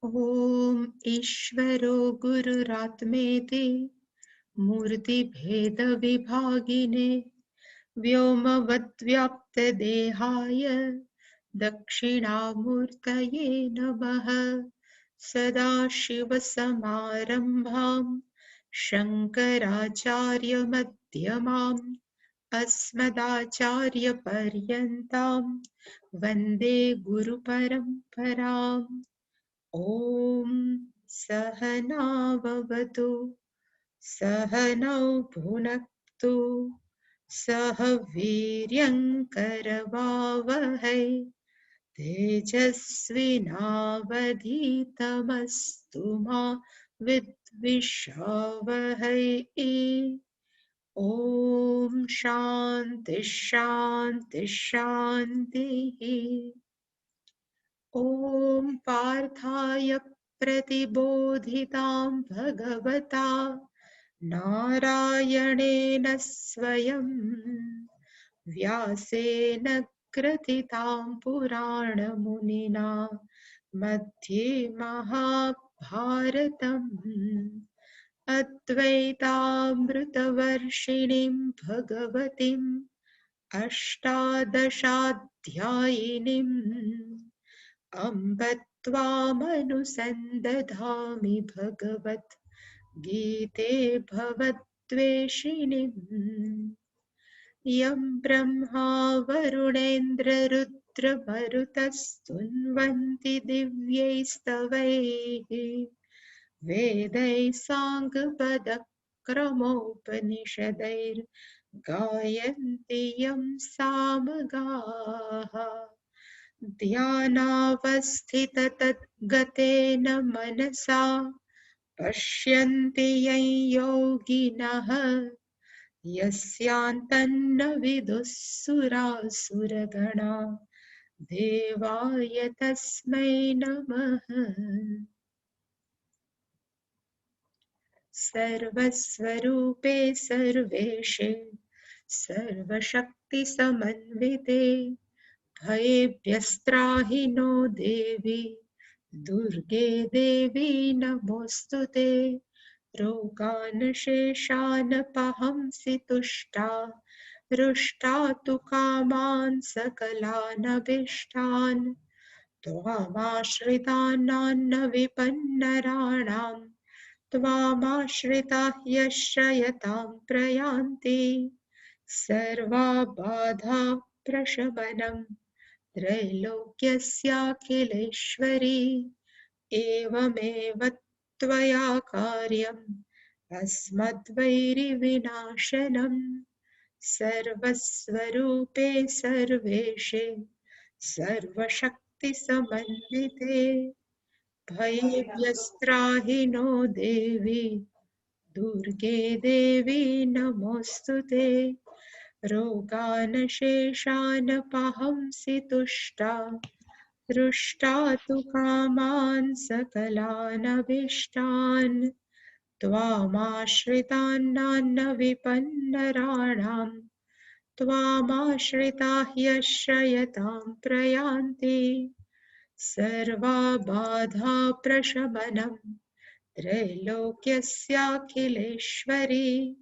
ॐ ईश्वरो गुरुरात्मेति मूर्तिभेदविभागिने व्योमवद्व्याप्तदेहाय दक्षिणामूर्तये नमः। सदाशिवसमारम्भां शङ्कराचार्यमध्यमाम् अस्मदाचार्यपर्यन्तां वन्दे गुरुपरम्पराम्। ॐ सहनाववतु सहनौ भुनक्तु सह वीर्यङ्करवावहै तेजस्विनावधीतमस्तु मा विद्विषावहै। ॐ शान्ति शान्ति शान्तिः। ॐ पार्थाय प्रतिबोधितां भगवता नारायणेन स्वयं व्यासेन ग्रथितां पुराणमुनिना मध्ये महाभारतम् अद्वैतामृतवर्षिणीं भगवतीम् अष्टादशाध्यायिनीम् अम्ब त्वामनुसन्दधामि भगवत् गीते भवद्वेषिणीम्। यं ब्रह्मा वरुणेन्द्ररुद्रमरुतस्तुन्वन्ति दिव्यैस्तवैः वेदैः साङ्गपदक्रमोपनिषदैर्गायन्ति यं सामगाः। ध्यानावस्थिततद्गतेन मनसा पश्यन्ति यं योगिनः यस्यान्तन्न विदुः सुरासुरगणा देवाय तस्मै नमः। सर्वस्वरूपे सर्वेशे सर्वशक्तिसमन्विते भयेभ्यस्त्राहि नो देवी दुर्गे देवी नमोऽस्तुते। रोगान् शेषानपहंसि तुष्टा रुष्टा तु कामान् सकलानभीष्टान् त्वामाश्रितानान्न विपन्नराणां त्वामाश्रिताः यश्रयतां प्रयान्ति। सर्वाबाधा प्रशमनं त्रैलोक्यस्याखिलेश्वरी एवमेव त्वया कार्यम् अस्मद्वैरिविनाशनम्। सर्वस्वरूपे सर्वेशे सर्वशक्तिसमन्विते भयेभ्यस्त्राहि नो देवी दुर्गे देवी नमोऽस्तुते। रोगान् शेषानपहंसि तुष्टा रुष्टा तु कामान् सकलानभीष्टान् त्वामाश्रितान्नान्न विपन्नराणां त्वामाश्रिताः यश्रयतां प्रयान्ति। सर्वाबाधा प्रशमनं त्रैलोक्यस्याखिलेश्वरी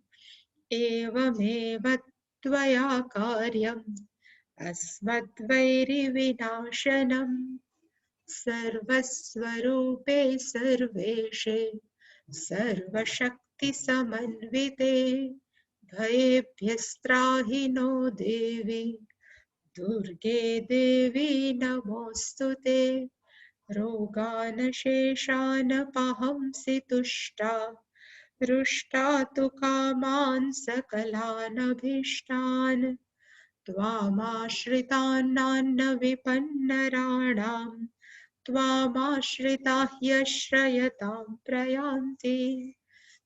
एवमेव त्वया कार्यम् अस्मद्वैरिविनाशनम्। सर्वस्वरूपे सर्वेशे सर्वशक्तिसमन्विते भयेभ्यस्त्राहि नो देवी दुर्गे देवी नमोऽस्तुते। रोगान् शेषानपहंसि तुष्टा रुष्टा तु कामान् सकलानभीष्टान् त्वामाश्रितान्नान्न विपन्नराणां त्वामाश्रिताः यश्रयतां प्रयान्ति।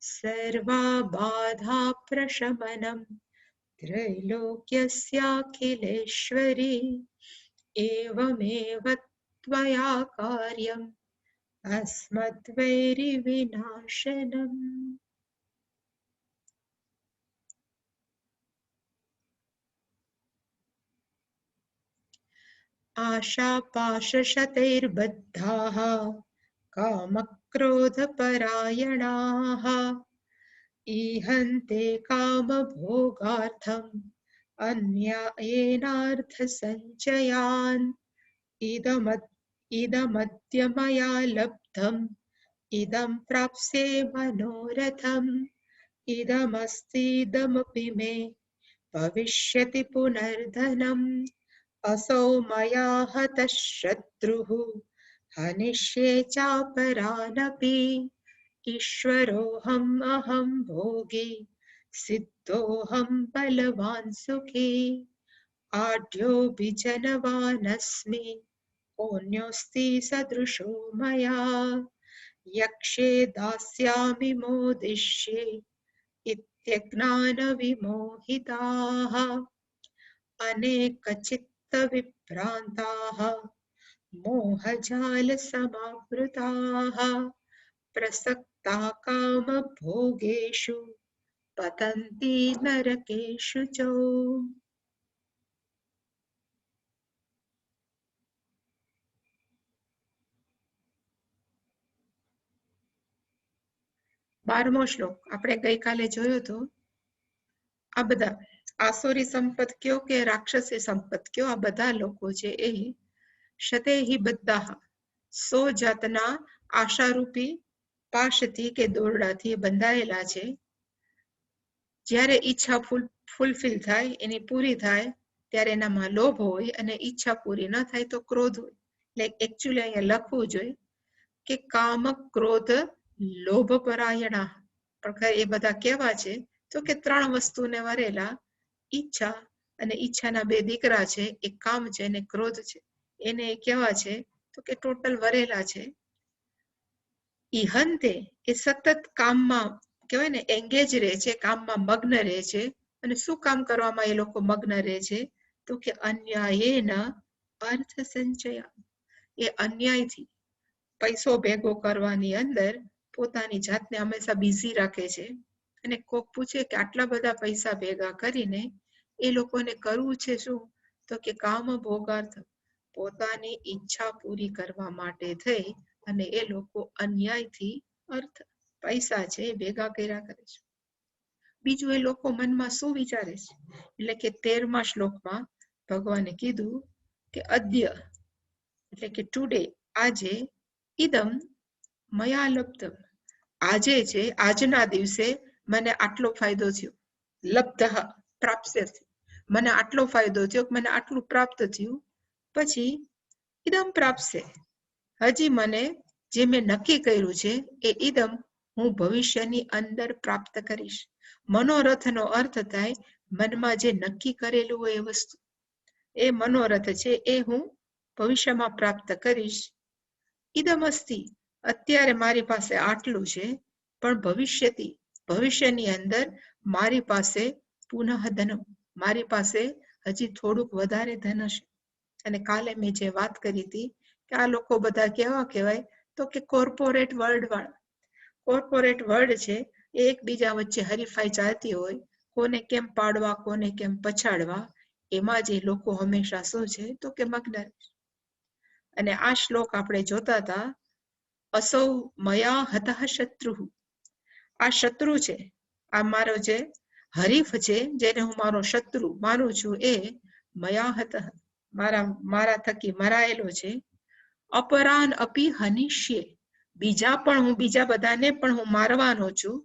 सर्वाबाधा प्रशमनं त्रैलोक्यस्याखिलेश्वरी एवमेव त्वया कार्यम् अस्मद्वैरिविनाशनम्। आशापाशशतैर्बद्धाः कामक्रोधपरायणाः ईहन्ते कामभोगार्थम् अन्यायेनार्थसञ्चयान् इदमद्य मया लब्धम् इदं प्राप्स्ये मनोरथम् इदमस्तीदमपि मे भविष्यति पुनर्धनम् असौ मया हतः शत्रुः हनिष्ये चापरानपि ईश्वरोऽहम् अहं भोगी सिद्धोऽहं बलवान् सुखी आढ्योऽभिजनवानस्मि कोऽन्योऽस्ति सदृशो मया यक्षे दास्यामि मोदिष्ये इत्यज्ञानविमोहिताः अनेकचित्तविभ्रान्ताः मोहजालसमावृताः प्रसक्ताः कामभोगेषु पतन्ति नरकेषु च. 12મો શ્લોક આપણે ગઈકાલે જોયો હતો. આ બધા આસુરી સંપત કયો કે રાક્ષસી સંપત કયો, આ બધા લોકો છે એ શતેહી બદ્ધાહ 100 જાતના આશારૂપી પાશથી કે દોરડાથી બંધાયેલા છે. જ્યારે ઈચ્છા ફૂલફિલ થાય, એની પૂરી થાય ત્યારે એનામાં લોભ હોય, અને ઈચ્છા પૂરી ન થાય તો ક્રોધ હોય. એટલે એકચ્યુઅલી અહીંયા લખવું જોઈએ કે કામ ક્રોધ લોભ પરાયણા. પણ એ બધા કેવા છે તો કે 3 વસ્તુને વરેલા ઈચ્છા, અને ઈચ્છાના 2 દીકરા છે, એક કામ છે અને ક્રોધ છે. એને કેવા છે તો કે ટોટલ વરેલા છે. ઈહંતે એ સતત કામમાં કહેવાય ને એંગેજ રહે છે, કામમાં મગ્ન રહે છે. અને શું કામ કરવામાં એ લોકો મગ્ન રહે છે તો કે અન્યાયેના અર્થ સંચય, એ અન્યાયથી પૈસો ભેગો કરવાની અંદર પોતાની જાતને હંમેશા બિઝી રાખે છે. અને કોક પૂછે કે આટલા બધા પૈસા ભેગા કરીને એ લોકોને કરવું છે શું તો કે કામ ભોગાર્થ, પોતાની ઈચ્છા પૂરી કરવા માટે થઈ અને એ લોકો અન્યાયથી અર્થ પૈસા છે એ ભેગા કર્યા કરે છે. બીજું એ લોકો મનમાં શું વિચારે છે, એટલે કે 13મા શ્લોકમાં ભગવાને કીધું કે અદ્ય એટલે કે ટુડે, આજે, ઇદમ મયા લબ્ધમ, આજે છે, આજના દિવસે મને આટલો ફાયદો થયો. લબ્ધ પ્રાપ્ય, મને આટલો ફાયદો થયો, મને આટલું પ્રાપ્ત થયું. પછી ઇદમ પ્રાપ્સે, હજી મને જે મેં નક્કી કર્યું છે એ ઇદમ હું ભવિષ્યની અંદર પ્રાપ્ત કરીશ. મનોરથનો અર્થ થાય મનમાં જે નક્કી કરેલું હોય એ વસ્તુ, એ મનોરથ છે એ હું ભવિષ્યમાં પ્રાપ્ત કરીશ. ઇદમ અસ્તિ, અત્યારે મારી પાસે આટલું છે, પણ ભવિષ્યની અંદર મારી પાસે પુનઃ ધનમ, મારી પાસે હજી થોડુંક વધારે ધન હશે. અને કાલે મેં જે વાત કરી હતી કે આ લોકો બધા કેવા કહેવાય તો કે કોર્પોરેટ વર્લ્ડ વાળા. કોર્પોરેટ વર્લ્ડ છે એ એકબીજા વચ્ચે હરીફાઈ ચાલતી હોય, કોને કેમ પાડવા, કોને કેમ પછાડવા, એમાં જે લોકો હંમેશા શું છે તો કે મગ્ન. અને આ શ્લોક આપણે જોતા હતા, અસૌ મયા હતઃ શત્રુ, આ શત્રુ છે, આ મારો જે હરીફ છે, જેને હું મારો શત્રુ માનું છું, એ મયા હતઃ મારા થકી મરાયેલો છે. અપરાન અપી હનિષ્યે, બીજા બધાને પણ હું મારવાનો છું.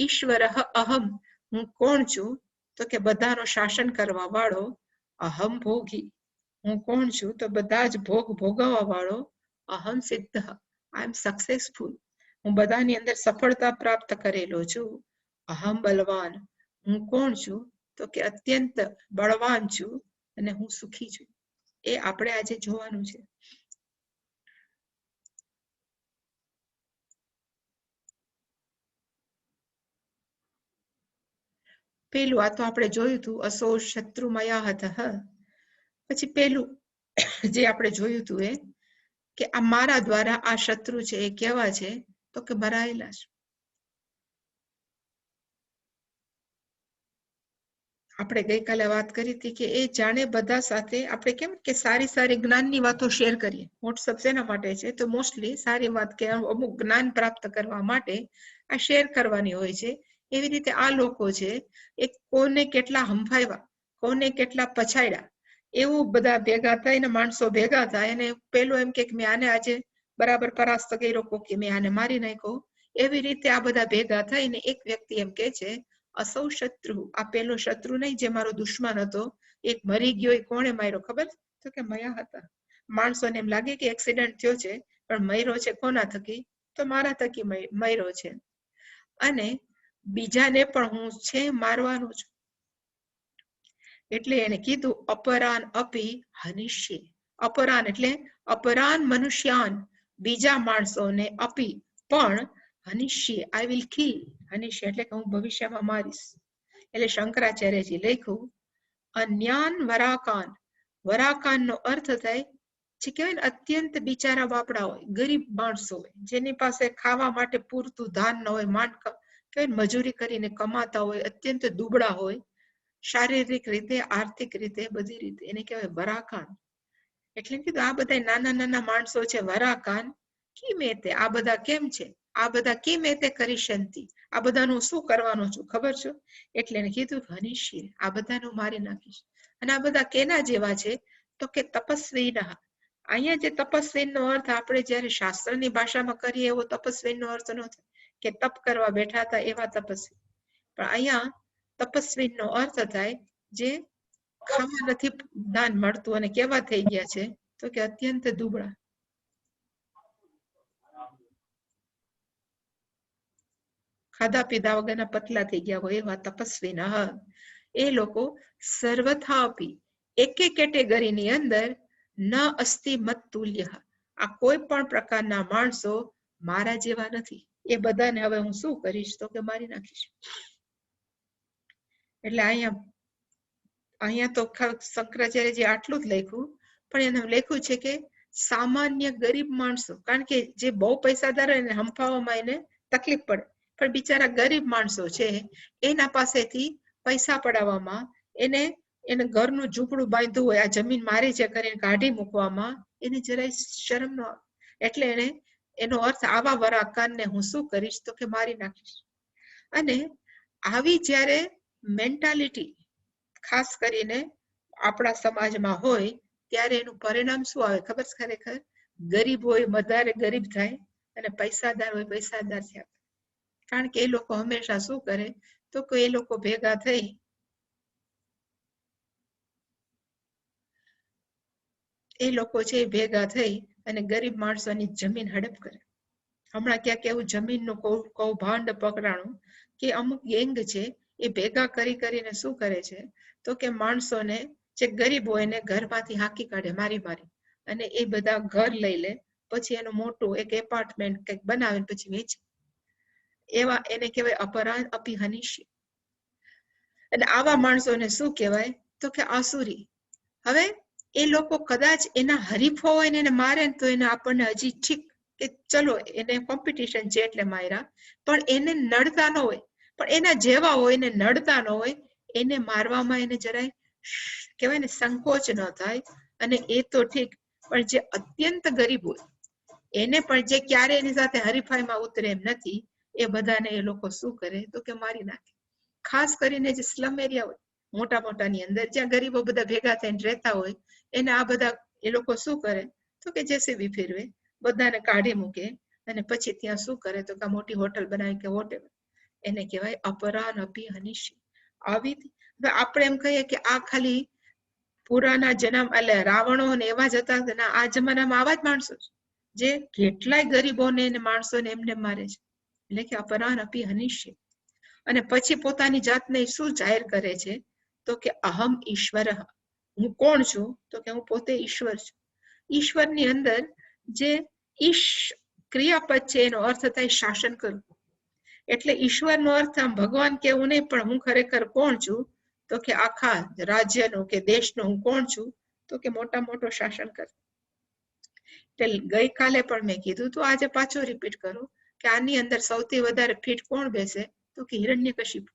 ઈશ્વર અહમ, હું કોણ છું તો કે બધાનો શાસન કરવા વાળો. અહમ ભોગી, હું કોણ છું તો બધા જ ભોગ ભોગવવા વાળો. અહમ સિદ્ધ, આઈ એમ સક્સેસફુલ, હું બધાની અંદર સફળતા પ્રાપ્ત કરેલો છું. અહમ બલવાન, હું કોણ છું તો કે અત્યંત બળવાન છું અને હું સુખી છું. એ આપણે આજે જોવાનું છે. પેલું આ તો આપણે જોયું હતું, અસો શત્રુ મયા હતઃ. પછી પેલું જે આપણે જોયું હતું એ કે આ મારા દ્વારા આ શત્રુ છે એ કેવા છે તો કે મરાયેલા છે. આપણે ગઈકાલે વાત કરી હતી કે એ જાણે બધા સાથે આપણે કેમ કે સારી સારી જ્ઞાનની વાતો શેર કરીએ. વોટ્સઅપ શેના માટે છે? તો મોસ્ટલી સારી વાત કે અમુક જ્ઞાન પ્રાપ્ત કરવા માટે આ શેર કરવાની હોય છે. એવી રીતે આ લોકો છે એ કોને કેટલા હંફાવ્યા, કોને કેટલા પછાડ્યા, એવું બધા ભેગા થઈને માણસો ભેગા થાય અને પેલો એમ કે મેં આને આજે બરાબર પરાસ્ત કર્યો, કે મેં આને મારી નાખ્યો. એવી રીતે આ બધા ભેગા થઈને એક વ્યક્તિ એમ કે છે અસૌ શત્રુ, આ પેલો શત્રુ નહીં જે મારો દુશ્મન હતો, એક મરી ગયો. એ કોણે માર્યો ખબર? તો કે મયા હતા. માણસોને એમ લાગે કે એક્સિડન્ટ થયો છે, પણ મર્યો છે કોના થકી? તો મારા થકી મર્યો છે. અને બીજાને પણ હું છે મારવાનું છું. એટલે એને કીધું અપરાન અપી હનિષ્યે. અપરાન એટલે અપરાન મનુષ્યાન, બીજા માણસોને અપી પણ હનિષ્યે, આઈ વિલ કિલ. હનિષ્ય એટલે કે હું ભવિષ્યમાં મારીશ. એટલે શંકરાચાર્યજી લખ્યું અન્યાન વરાકાન. વરાકાન નો અર્થ થાય જે કહેવાય ને અત્યંત બિચારા બાપડા હોય, ગરીબ માણસો હોય, જેની પાસે ખાવા માટે પૂરતું ધાન ન હોય, માંડ કહેવાય મજૂરી કરીને કમાતા હોય, અત્યંત દુબળા હોય, શારીરિક રીતે, આર્થિક રીતે, બધી રીતે, એને કહેવાય વરાકાન. એટલે કીધું આ બધા નાના નાના માણસો છે વરાકાન. કિમેતે, આ બધા કેમ છે? આ બધા કિમેતે કરીશંતિ, આ બધાનું શું કરવાનું છું ખબર છે? એટલે એને કીધું હનિષ્ય, આ બધાનું મારી નાખીશ. અને આ બધા કેના જેવા છે? તો કે તપસ્વીના. અહીંયા જે તપસ્વીનો અર્થ આપણે જયારે શાસ્ત્રની ભાષામાં કરીએ એવો તપસ્વીનો અર્થ ન થાય કે તપ કરવા બેઠા હતા એવા તપસ્વી. પણ અહીંયા તપસ્વીનો અર્થ થાય જે ખાવા નથી દાન મળતું. અને કેવા થઈ ગયા છે? તો કે અત્યંત દુબળા. ખાધા પીધા વગરના પતલા થઈ ગયા હોય એવા તપસ્વીના. એ લોકો સર્વથા અપી, એક કેટેગરીની અંદર ન અસ્તિ મત તુલ્ય, આ કોઈ પણ પ્રકારના માણસો મારા જેવા નથી. એ બધાને હવે હું શું કરીશ? તો કે મારી નાખીશ. એટલે અહીંયા તો શંકરાચાર્યજી આટલું જ લખ્યું, પણ એને લખ્યું છે કે સામાન્ય ગરીબ માણસો, કારણ કે જે બહુ પૈસાદાર હોય એને હંફાવવામાં એને તકલીફ પડે, પણ બિચારા ગરીબ માણસો છે એના પાસેથી પૈસા પડાવવામાં, એને ઘરનું ઝૂંપડું બાંધ્યું હોય, આ જમીન મારી છે કરીને કાઢી મૂકવામાં એને જરાય શરમ ન આવે. એટલે એનો અર્થ આવા વરાકાનને હું શું કરીશ? તો કે મારી નાખીશ. અને આવી જ્યારે મેન્ટાલિટી ખાસ કરીને આપણા સમાજમાં હોય ત્યારે એનું પરિણામ શું આવે ખબર છે? ખરેખર ગરીબ હોય વધારે ગરીબ થાય અને પૈસાદાર હોય પૈસાદાર થયા. કારણ કે એ લોકો હંમેશા શું કરે? તો કે એ લોકો ભેગા થઈ ભેગા થઈ અને ગરીબ માણસોની જમીન હડપ કરે. હમણાં ક્યાંક એવું જમીનનું કૌભાંડ પકડાણું કે અમુક ગેંગ છે એ ભેગા કરીને શું કરે છે? તો કે માણસોને જે ગરીબ હોય એને ઘરમાંથી હાંકી કાઢે મારી મારી, અને એ બધા ઘર લઈ લે, પછી એનું મોટું એક એપાર્ટમેન્ટ કંઈક બનાવે પછી વેચે. એવા એને કહેવાય અપરાધ અપી હનિષ્ય. અને આવા માણસોને શું કહેવાય? તો કે આસુરી. હવે એ લોકો કદાચ એના હરીફો હોય ને એને મારે તો એને આપણને હજી ઠીક કે ચલો એને કોમ્પિટિશન છે એટલે માર્યા, પણ એને નડતા ન હોય, પણ એના જેવા હોય એને નડતા ન હોય, એને મારવામાં એને જરાય કહેવાય ને સંકોચ ન થાય. અને એ તો ઠીક, પણ જે અત્યંત ગરીબ હોય એને પણ જે ક્યારે એની સાથે હરીફાઈમાં ઉતરે એમ નથી, એ બધાને એ લોકો શું કરે? તો કે મારી નાખે. ખાસ કરીને જે સ્લમ એરિયા હોય મોટા મોટાની અંદર જ્યાં ગરીબો બધા ભેગા થઈને રહેતા હોય, એને આ બધા એ લોકો શું કરે? તો કે જેસીબી ફેરવે, બધાને કાઢી મૂકે, અને પછી ત્યાં શું કરે? તો કે મોટી હોટલ બનાવી કે વોટેવર, એને કહેવાય અપરાન અપી હનિષ્ય. આવી આપણે એમ કહીએ કે આ ખાલી પુરાના જન્મ એટલે રાવણો ને એવા જ હતા. આ જમાનામાં આવા જ માણસો છે જે કેટલાય ગરીબોને માણસોને એમને મારે છે. એટલે કે અપરાન અપી હનિષ્ય. અને પછી પોતાની જાતને શું જાહેર કરે છે? તો કે અહમ ઈશ્વર. હું કોણ છું? તો કે હું પોતે ઈશ્વર છું. ઈશ્વરની અંદર જે ક્રિયાપદ છે એનો અર્થ થાય શાસન કરવું. એટલે ઈશ્વરનો અર્થ આમ ભગવાન કેવું નહીં, પણ હું ખરેખર કોણ છું? તો કે આખા રાજ્યનો કે દેશનો હું કોણ છું? તો કે મોટો શાસન કર. એટલે ગઈકાલે પણ મેં કીધું તો આજે પાછું રિપીટ કરું કે આની અંદર સૌથી વધારે ફિટ કોણ બેસે? તો કે હિરણ્યકશિપુ.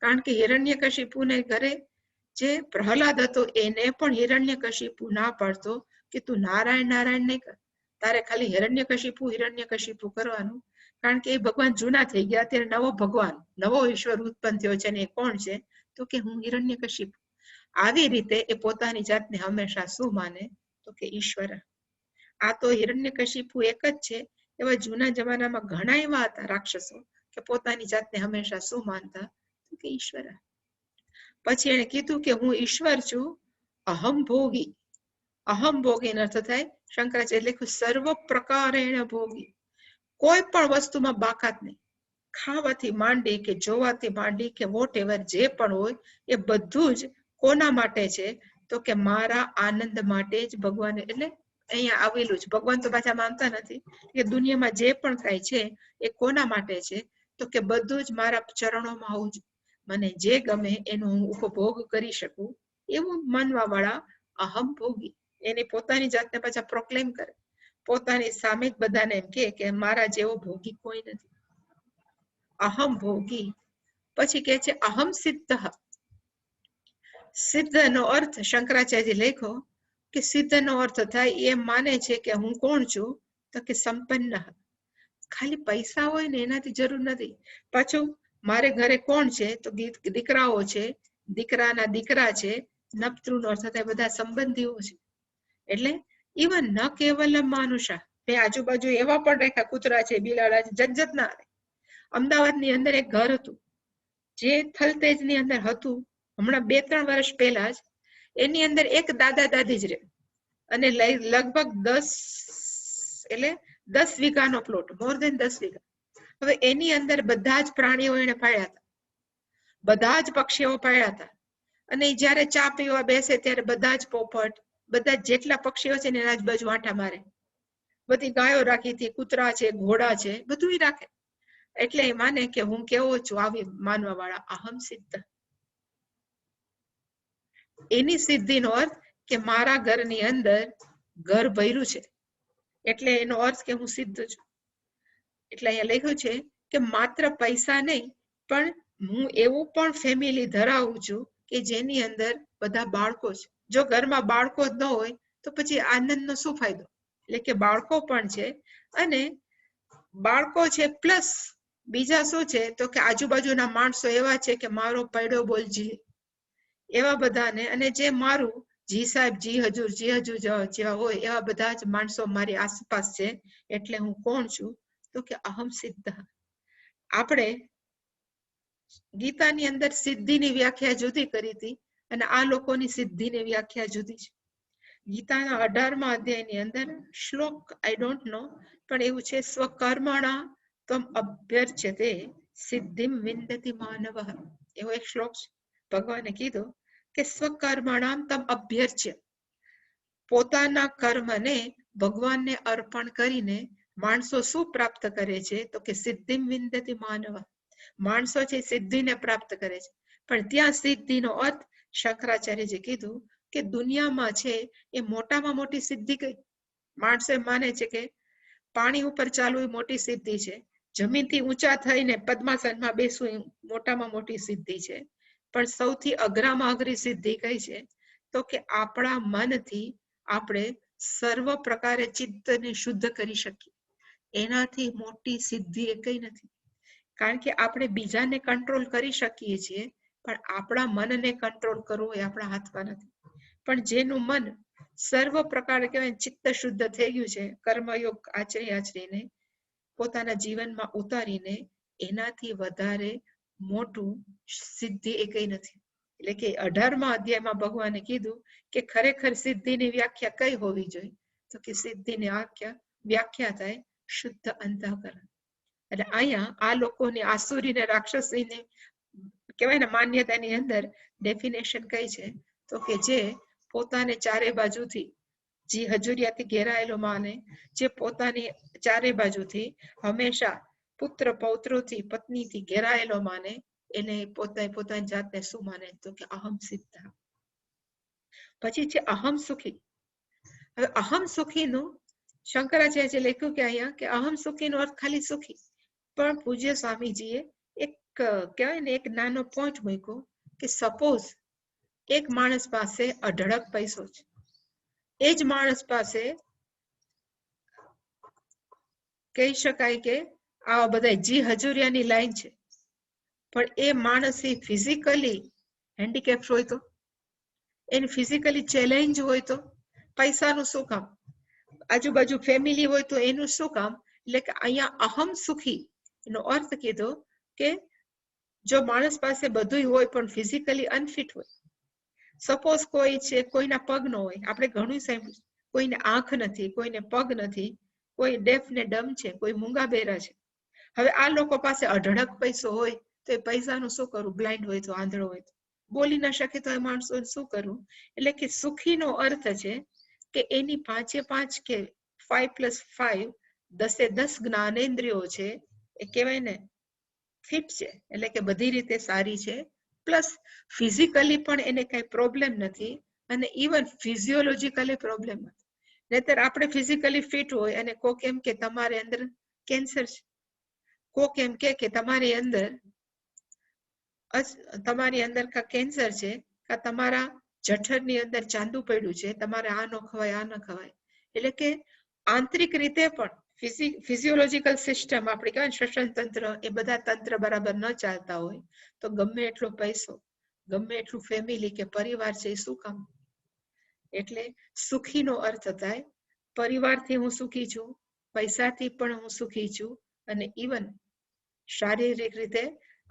કારણ કે હિરણ્યકશિપુને ઘરે જે પ્રહલાદ હતો એને પણ હિરણ્યકશિપુ ના પાડતો કે તું નારાયણ નારાયણ નહીં કર, તારે ખાલી હિરણ્યકશિપુ કરવાનું, કારણ કે એ ભગવાન જૂના થઈ ગયા, અત્યારે નવો ભગવાન નવો ઈશ્વર ઉત્પન્ન થયો છે, અને એ કોણ છે તો કે હું હિરણ્યકશિપુ. આવી રીતે એ પોતાની જાતને હંમેશા શું માને તો કે ઈશ્વર. આ તો હિરણ્યકશિપુ એક જ છે, એવા જૂના જમાનામાં ઘણા એવા હતા રાક્ષસો કે પોતાની જાતને હંમેશા શું માનતા તો કે ઈશ્વર. પછી એને કીધું કે હું ઈશ્વર છું, અહમ ભોગી. અહમ ભોગી નો અર્થ થાય, શંકરાચાર્ય લખ્યું સર્વ પ્રકારેણ ભોગી, કોઈ પણ વસ્તુમાં બાકાત નહીં. ખાવાથી માંડી કે જોવાથી માંડી કે વોટ એવર જે પણ હોય એ બધું જ કોના માટે છે તો કે મારા આનંદ માટે જ ભગવાન. એટલે અહીંયા આવેલું જ ભગવાન તો પાછા માનતા નથી કે દુનિયામાં જે પણ કાંઈ છે એ કોના માટે છે તો કે બધું જ મારા ચરણોમાં આવું જ, મને જે ગમે એનો હું ઉપભોગ કરી શકું, એવું માનવા વાળા અહમ ભોગી. એને પોતાની જાતને પાછા પ્રોક્લેમ કરે, પોતાની સામે જ બધાને એમ કે મારા જેવો ભોગી કોઈ નથી, અહમ ભોગી. પછી કે છે અહમ સિદ્ધ. સિદ્ધ નો અર્થ શંકરાચાર્ય લખ્યો કે સિદ્ધ નો અર્થ થાય એમ માને છે કે હું કોણ છું તો કે સંપન્ન. ખાલી પૈસા હોય ને એનાથી જરૂર નથી. પાછું મારે ઘરે કોણ છે તો દીકરાઓ છે, દીકરાના દીકરા છે, નપતૃ નો અર્થ થાય બધા સંબંધીઓ છે. એટલે ઇવન ન કેવલમ માનુષા, મેં આજુબાજુ એવા પણ રેખા કૂતરા છે, બિલાડા છે, જગજતના. અમદાવાદની અંદર એક ઘર હતું જે થલતેજ ની અંદર હતું, હમણાં 2-3 વર્ષ પહેલા જ. એની અંદર એક દાદા દાદી જ રહે, અને લગભગ 10 વીઘાનો પ્લોટ, મોર દેન 10 વીઘા. હવે એની અંદર બધા જ પ્રાણીઓ એને પાળ્યા હતા, બધા જ પક્ષીઓ પાળ્યા હતા. અને જયારે ચા પીવા બેસે ત્યારે બધા જ પોપટ, બધા જેટલા પક્ષીઓ છે ને એના જ બાજુ આંટા મારે. બધી ગાયો રાખી હતી, કૂતરા છે, ઘોડા છે, બધું રાખે. એટલે એ માને કે હું કેવો છું, આવી માનવા વાળા અહમ સિદ્ધ. એની સિદ્ધિનો અર્થ કે મારા ઘરની અંદર ઘર ભર્યું છે, એટલે એનો અર્થ કે હું સિદ્ધ છું. એટલે અહીંયા લખ્યું છે કે માત્ર પૈસા નહીં, પણ હું એવું પણ ફેમિલી ધરાવું છું કે જેની અંદર બધા બાળકો છે. જો ઘરમાં બાળકો જ ન હોય તો પછી આનંદનો શું ફાયદો? એટલે કે બાળકો પણ છે, અને બાળકો છે પ્લસ બીજા શું છે તો કે આજુબાજુના માણસો એવા છે કે મારો પડ્યો બોલજી એવા બધાને, અને જે મારું જી સાહેબ, જી હજુર જેવા હોય એવા બધા જ માણસો મારી આસપાસ છે. એટલે હું કોણ છું તો કે અહમ સિદ્ધ. આપણે ગીતાની અંદર સિદ્ધિની વ્યાખ્યા જુદી કરી હતી, અને આ લોકોની સિદ્ધિની વ્યાખ્યા જુદી છે. ગીતાના 18મા અધ્યાયની અંદર શ્લોક આઈ ડોન્ટ નો, પણ એવું છે સ્વકર્મણા તમ અભ્યર્ચ્યતે સિદ્ધિમ વિંદતિ માનવ. એવો એક શ્લોક છે. ભગવાને કીધું કે સ્વકર્મણામ તમ અભ્યર્ચ્ય, પોતાના કર્મને ભગવાનને અર્પણ કરીને માણસો શું પ્રાપ્ત કરે છે તો કે સિદ્ધિમ વિંદતિ માનવ. માણસો છે સિદ્ધિને પ્રાપ્ત કરે છે, પણ ત્યાં સિદ્ધિનો અર્થ શંકરાચાર્યજી કીધું કે દુનિયામાં છે એ મોટામાં મોટી સિદ્ધિ કઈ? માણસો માને છે કે પાણી ઉપર ચાલવું એ મોટી સિદ્ધિ છે, જમીનથી ઊંચા થઈને પદ્માસનમાં બેસવું એ મોટામાં મોટી સિદ્ધિ છે. પણ સૌથી અઘરામાં અઘરી સિદ્ધિ કઈ છે તો કે આપણા મનથી આપણે સર્વ પ્રકારે ચિત્તને શુદ્ધ કરી શકીએ. એનાથી મોટી સિદ્ધિ એ કઈ નથી. કારણ કે આપણે બીજાને કંટ્રોલ કરી શકીએ છીએ, પણ આપણા મનને કંટ્રોલ કરવું એ આપણા હાથમાં નથી. પણ જેનું મન સર્વ પ્રકારે કહેવાય ચિત્ત શુદ્ધ થઈ ગયું છે, કર્મયોગ આચરીને પોતાના જીવનમાં ઉતારીને, એનાથી વધારે મોટું સિદ્ધિ એ કઈ નથી. એટલે કે 18મા અધ્યાયમાં ભગવાને કીધું કે ખરેખર સિદ્ધિની વ્યાખ્યા કઈ હોવી જોઈએ તો કે સિદ્ધિની વ્યાખ્યા થાય શુદ્ધ અંતઃકરણ. એટલે અહીંયા આ લોકોની આસુરી ને રાક્ષસીને કહેવાય ને માન્યતાની અંદર ડેફિનેશન કઈ છે તો કે જે પોતાને ચારે બાજુથી જે હજુરિયાથી ઘેરાયેલો માને, જે પોતાની ચારે બાજુથી હંમેશા પુત્ર પૌત્રોથી પત્નીથી ઘેરાયેલો માને, એને પોતાની જાતને શું માને તો કે અહમ સિદ્ધ. પછી છે અહમ સુખી. હવે અહમ સુખીનું શંકરાચાર્ય લખ્યું કે અહીંયા કે અહમ સુખીનો અર્થ ખાલી સુખી, પણ પૂજ્ય સ્વામીજીએ એક કહેવાય ને એક નાનો પોઈન્ટ મૂક્યો કે સપોઝ એક માણસ પાસે અઢળક પૈસો છે, એ જ માણસ પાસે કહી શકાય કે આવા બધા જી હજુરિયાની લાઈન છે, પણ એ માણસ ફિઝિકલી હેન્ડીકેપ હોય તો, એની ફિઝિકલી ચેલેન્જ હોય તો પૈસાનું શું કામ? આજુબાજુ ફેમિલી હોય તો એનું શું કામ? એટલે કે અહીંયા અહમ સુખી એનો અર્થ કીધો કે જો માણસ પાસે બધું હોય પણ ફિઝિકલી અનફિટ હોય, સપોઝ કોઈ છે કોઈના પગ ન હોય, આપણે ઘણું સાંભળ્યું, કોઈને આંખ નથી, કોઈને પગ નથી, કોઈ ડેફ ને ડમ છે, કોઈ મૂંગા બેરા છે. હવે આ લોકો પાસે અઢળક પૈસો હોય તો એ પૈસાનું શું કરવું? બ્લાઇન્ડ હોય તો, આંધળો હોય તો, બોલી ના શકે તો એ માણસો શું કરવું? એટલે કે સુખીનો અર્થ છે કે એની 5 કે 5+5 10 જ્ઞાનેન્દ્રિયો છે, એ કહેવાય ને ફિટ છે, એટલે કે બધી રીતે સારી છે, પ્લસ ફિઝિકલી પણ એને કઈ પ્રોબ્લેમ નથી, અને ઇવન ફિઝિયોલોજીકલી પ્રોબ્લેમ નથી. નહીતર આપણે ફિઝિકલી ફિટ હોય અને કોક એમ કે તમારી અંદર કેન્સર છે, કોક એમ કે તમારી અંદર કા કેન્સર છે, કા તમારા જઠરની અંદર ચાંદુ પડ્યું છે, તમારે આ ન ખવાય, આ ન ખવાય. એટલે કે આંતરિક રીતે પણ ફિઝિયોલોજીકલ સિસ્ટમ આપણે કહેવાય શ્વસન તંત્ર, એ બધા તંત્ર બરાબર ન ચાલતા હોય તો ગમે એટલો પૈસો, ગમે એટલું ફેમિલી કે પરિવાર છે એ શું કામ? એટલે સુખીનો અર્થ થાય પરિવારથી હું સુખી છું, પૈસાથી પણ હું સુખી છું, અને ઇવન શારીરિક રીતે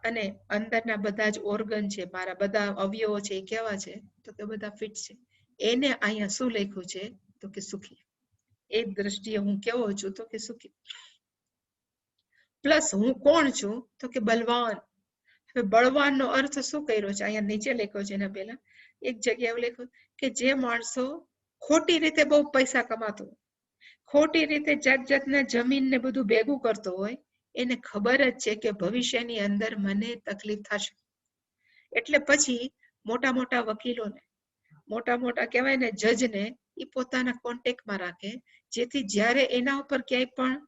અને અંદરના બધા જ ઓર્ગન છે, મારા બધા અવયવો છે, એ કેવા છે? તો કે બધા ફિટ છે. એને અહીંયા શું લખ્યું છે? તો કે સુખી. એ દ્રષ્ટિએ હું કેવો છું? તો કે સુખી. પ્લસ હું કોણ છું? તો કે બલવાન. હવે બળવાનનો અર્થ શું કર્યો છે? અહીંયા નીચે લખ્યો છે, એના પહેલા એક જગ્યાએ એવું લખ્યું કે જે માણસો ખોટી રીતે બહુ પૈસા કમાતો, ખોટી રીતે જાત જાતના જમીન ને બધું ભેગું કરતો હોય, એને ખબર જ છે કે ભવિષ્યની અંદર મને તકલીફ થશે, એટલે પછી મોટા મોટા વકીલોને, મોટા મોટા કહેવાય ને જજને એ પોતાના કોન્ટેક્ટમાં રાખે, જેથી જ્યારે એના ઉપર ક્યાંય પણ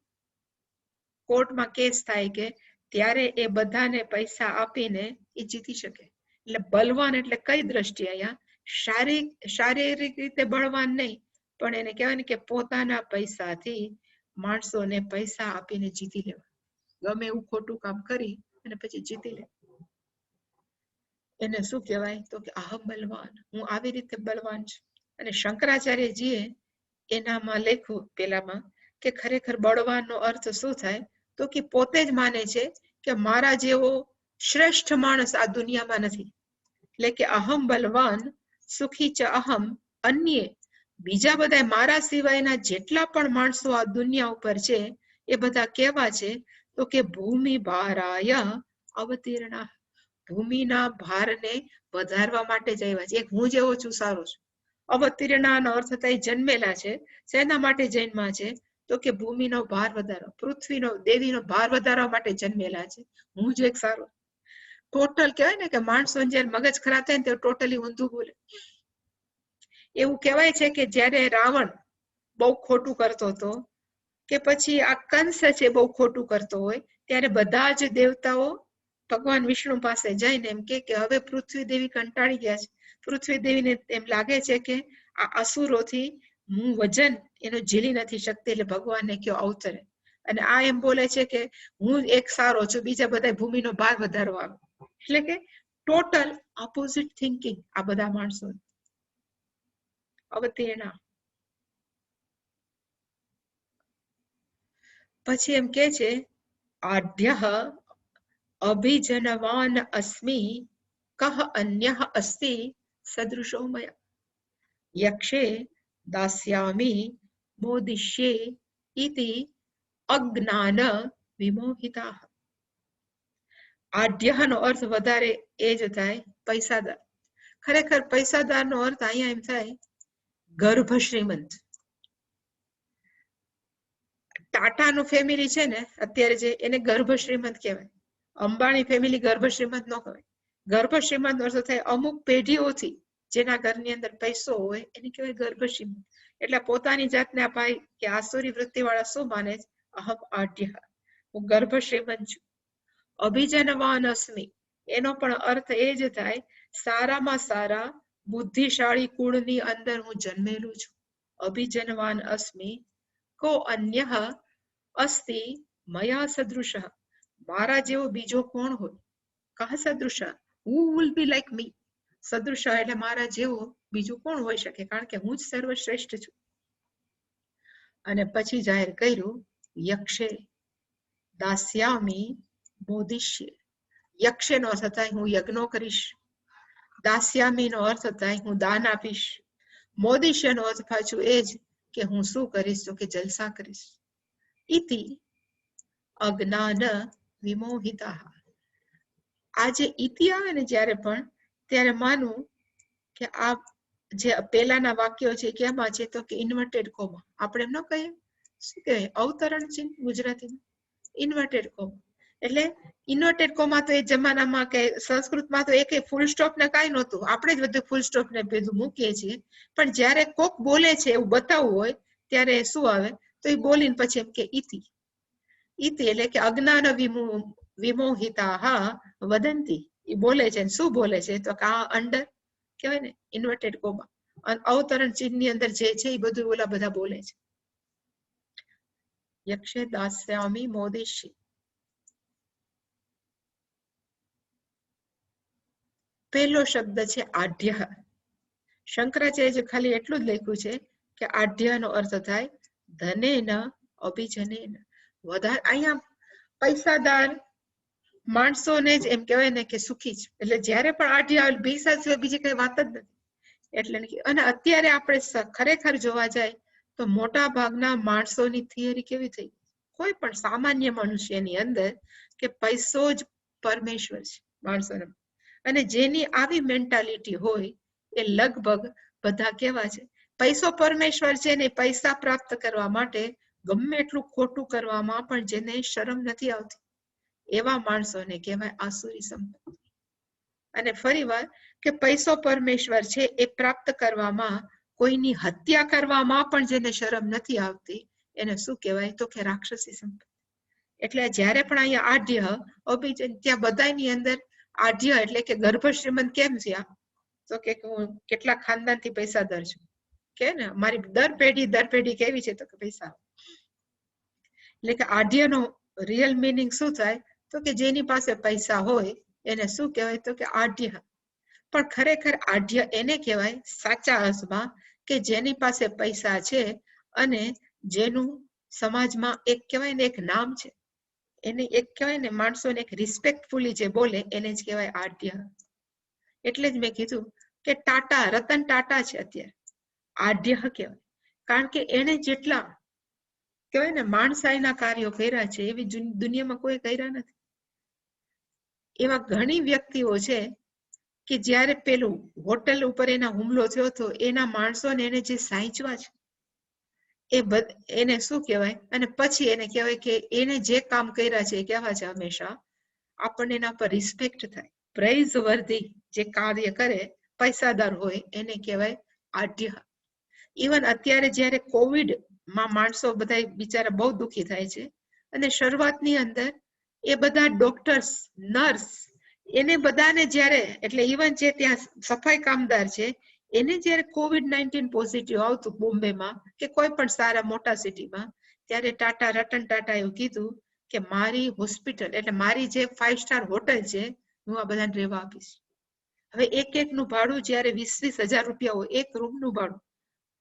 કોર્ટમાં કેસ થાય કે ત્યારે એ બધાને પૈસા આપીને એ જીતી શકે. એટલે બલવાન એટલે કઈ દ્રષ્ટિએ? અહીંયા શારીરિક રીતે બળવાન નહીં, પણ એને કહેવાય ને કે પોતાના પૈસાથી માણસોને પૈસા આપીને જીતી લેવા, ગમે એવું ખોટું કામ કરી અને પછી જીતી લે, એને શું કહેવાય? તો કે અહમ બલવાન, હું આવી રીતે બલવાન છું. અને શંકરાચાર્યજીએ એનામાં લખ્યું પેલામાં કે ખરેખર બળવાનનો અર્થ શું થાય? તો કે પોતે જ માને છે કે મારા જેવો શ્રેષ્ઠ માણસ આ દુનિયામાં નથી. એટલે કે અહમ બલવાન સુખી ચ અહમ અન્ય, બીજા બધા મારા સિવાયના જેટલા પણ માણસો આ દુનિયા ઉપર છે એ બધા કેવા છે? તો કે ભૂમિ ભારાય અવતીર્ણા, ભૂમિના ભારને વધારવા માટે જ આવ્યા છે. એક હું જેવો છું સારો છું. અવતીર્ણાનો અર્થ થાય જન્મેલા છે. શેના માટે જન્મા છે? તો કે ભૂમિનો ભાર વધારવા, પૃથ્વીનો, દેવીનો ભાર વધારવા માટે જન્મેલા છે. હું જ એક સારો. ટોટલ કહેવાય ને કે માણસો જયારે મગજ ખરાબ થાય ને તો ટોટલી ઊંધું બોલે. એવું કહેવાય છે કે જયારે રાવણ બહુ ખોટું કરતો હતો, કે પછી આ કંસ છે બહુ ખોટું કરતો હોય, ત્યારે બધા જ દેવતાઓ ભગવાન વિષ્ણુ પાસે જઈને એમ કે હવે પૃથ્વી દેવી કંટાળી ગયા છે, પૃથ્વી દેવીને એમ લાગે છે કે આ અસુરોથી હું વજન એનું ઝીલી નથી શકતી, એટલે ભગવાનને કયો અવતરે. અને આ એમ બોલે છે કે હું એક સારો છું, બીજા બધા ભૂમિનો ભાર વધારવા આવે. એટલે કે ટોટલ ઓપોઝિટ થિંકિંગ આ બધા માણસો. અવતીર્ણા પછી એમ કે છે આઢ્ય અભિજનવાન અસ્મિ કહ અન્યઃ અસ્તિ સદૃશો મયા યક્ષે દાસ્યામિ મોદિષ્યે ઇતિ અજ્ઞાન વિમોહિતા. આઢ્યનો અર્થ વધારે એ જ થાય પૈસાદાર. ખરેખર પૈસાદારનો અર્થ અહીંયા એમ થાય ગર્ભ શ્રીમંત. ટાટાનું ફેમિલી છે ને અત્યારે જે, એને ગર્ભ શ્રીમંત કહેવાય. અંબાણી ફેમિલી ગર્ભ શ્રીમંત ન કહેવાય. ગર્ભ શ્રીમંત અર્થ થાય અમુક પેઢીઓથી જેના ઘરની અંદર પૈસો હોય એને કહેવાય ગર્ભ શ્રીમંત. એટલે પોતાની જાતને આ ભાઈ કે આસુરી વૃત્તિ વાળા શું માને છે? અહમ આઢ્ય, હું ગર્ભ શ્રીમંત છું. અભિજનવાન અસ્મિ, એનો પણ અર્થ એ જ થાય સારામાં સારા બુદ્ધિશાળી કુળની અંદર હું જન્મેલું છું. અભિજનવાન અસ્મિ કો અન્યઃ અસ્તિ મયા સદૃશ. મારા જેવો બીજો કોણ હોય? કહ સદૃશ, હુ વિલ બી લાઈક મી. સદૃશ એટલે મારા જેવો બીજું કોણ હોઈ શકે, કારણ કે હું જ સર્વશ્રેષ્ઠ છું. અને પછી જાહેર કર્યું, યક્ષે દાસ્યામી મોદિષ્ય. યક્ષે નો અર્થ થાય હું યજ્ઞો કરીશ. દાસ્યામી નો અર્થ થાય હું દાન આપીશ. મોદિષ્ય નો અર્થ પાછું એ જ કે હું શું કરીશ, તો કે જલસા કરીશ. ઇતિ અજ્ઞાન વિમોહિતા. આ જે ઇતિ આવે ને જ્યારે પણ, ત્યારે માનવું કે આ જે પેલાના વાક્યો છે કેમાં છે, તો કે ઇન્વર્ટેડ કોમા. આપણે એમ ન કહીએ, શું કહેવાય, અવતરણ ચિહ્ન ગુજરાતીમાં ઇન્વર્ટેડ કોમા. એટલે ઇન્વર્ટેડ કોમા તો એ જમાનામાં કે સંસ્કૃતમાં તો એક ફૂલ સ્ટોપ ને કાંઈ નહોતું. આપણે જ બધું ફૂલ સ્ટોપ ને બધું મૂકીએ છીએ. પણ જ્યારે કોક બોલે છે એવું બતાવવું હોય ત્યારે શું આવે, તો એ બોલીને પછી એમ કે ઇતિ. ઇતિ એટલે કે અજ્ઞાન વિમોહિતા વદંતી. એ બોલે છે, શું બોલે છે, તો કે આ અંડર કહેવાય ને ઇન્વર્ટેડ કોમા, અવતરણ ચિહ્ન ની અંદર જે છે એ બધું ઓલા બધા બોલે છે. યક્ષે દાસ્યામી મોદિષ્ય. પહેલો શબ્દ છે આઢ્ય. શંકરાચાર્ય ખાલી એટલું જ લખ્યું છે કે આઢ્ય નો અર્થ થાય ધનેન અભિજનેન. વધારે અહીંયા પૈસાદાર માણસોને જ એમ કહેવાય ને કે સુખી છે. એટલે જ્યારે પણ આઢ્ય આવે પૈસા સિવાય બીજી કઈ વાત જ નથી. એટલે અને અત્યારે આપણે ખરેખર જોવા જાય તો મોટા ભાગના માણસોની થિયરી કેવી થઈ, કોઈ પણ સામાન્ય મનુષ્યની અંદર કે પૈસો જ પરમેશ્વર છે માણસોને. અને જેની આવી મેન્ટાલિટી હોય એ લગભગ બધા કેવા છે, પૈસો પરમેશ્વર છે ને પૈસા પ્રાપ્ત કરવા માટે ગમે એટલું ખોટું કરવામાં પણ જેને શરમ નથી આવતી, એવા માણસોને કહેવાય આસુરી સંપત્તિ. અને ફરીવાર કે પૈસો પરમેશ્વર છે એ પ્રાપ્ત કરવામાં, કોઈની હત્યા કરવામાં પણ જેને શરમ નથી આવતી, એને શું કહેવાય, તો કે રાક્ષસી સંપત્તિ. એટલે જ્યારે પણ અહીંયા આઢ્ય અભિજન, ત્યાં બધાની અંદર આઢ્ય એટલે કે ગર્ભ શ્રીમંત કેમ થયા, તો કે હું કેટલા ખાનદાન થી પૈસાદાર છું, કે ને મારી દર પેઢી કેવી છે, તો કે પૈસા. એટલે કે આઢ્ય નો રિયલ મીનિંગ શું થાય, તો કે જેની પાસે પૈસા હોય એને શું કહેવાય, તો કે આઢ્ય. પણ ખરેખર આઢ્ય એને કહેવાય સાચા અર્થમાં કે જેની પાસે પૈસા છે અને જેનું સમાજમાં એક કહેવાય ને એક નામ છે, એને એક કહેવાય ને માણસોને એક રિસ્પેક્ટફુલી જે બોલે એને જ કહેવાય આઢ્ય. એટલે જ મેં કીધું કે ટાટા, રતન ટાટા છે અત્યારે આઢ્ય કહેવાય, કારણ કે એને જેટલા કહેવાય ને માણસાઈના કાર્યો કર્યા છે એવી દુનિયામાં કોઈ કર્યા નથી. એવા ઘણી વ્યક્તિઓ છે કે જ્યારે પેલું હોટલ ઉપર એના હુમલો થયો હતો, એના માણસોને એને જે સાચવા છે એને શું કહેવાય, અને પછી એને કહેવાય કે એને જે કામ કર્યા છે એ કહેવા છે હંમેશા આપણને એના પર રિસ્પેક્ટ થાય. પ્રેઝ વર્ધી જે કાર્ય કરે પૈસાદાર હોય એને કહેવાય આઢ્ય. ઇવન અત્યારે જ્યારે કોવિડ માં માણસો બધા બિચારા બહુ દુઃખી થાય છે, અને શરૂઆતની અંદર એ બધા ડોક્ટર્સ, નર્સ, એને બધાને જ્યારે, એટલે ઇવન જે ત્યાં સફાઈ કામદાર છે એને જ્યારે COVID-19 પોઝિટિવ આવતું બોમ્બેમાં કે કોઈ પણ સારા મોટા સિટીમાં, ત્યારે રતન ટાટા એવું કીધું કે મારી હોસ્પિટલ એટલે મારી જે 5 સ્ટાર હોટલ છે હું આ બધાને રહેવા આપીશ. હવે એક નું ભાડું જ્યારે 20-20 હજાર રૂપિયા હોય, એક રૂમનું ભાડું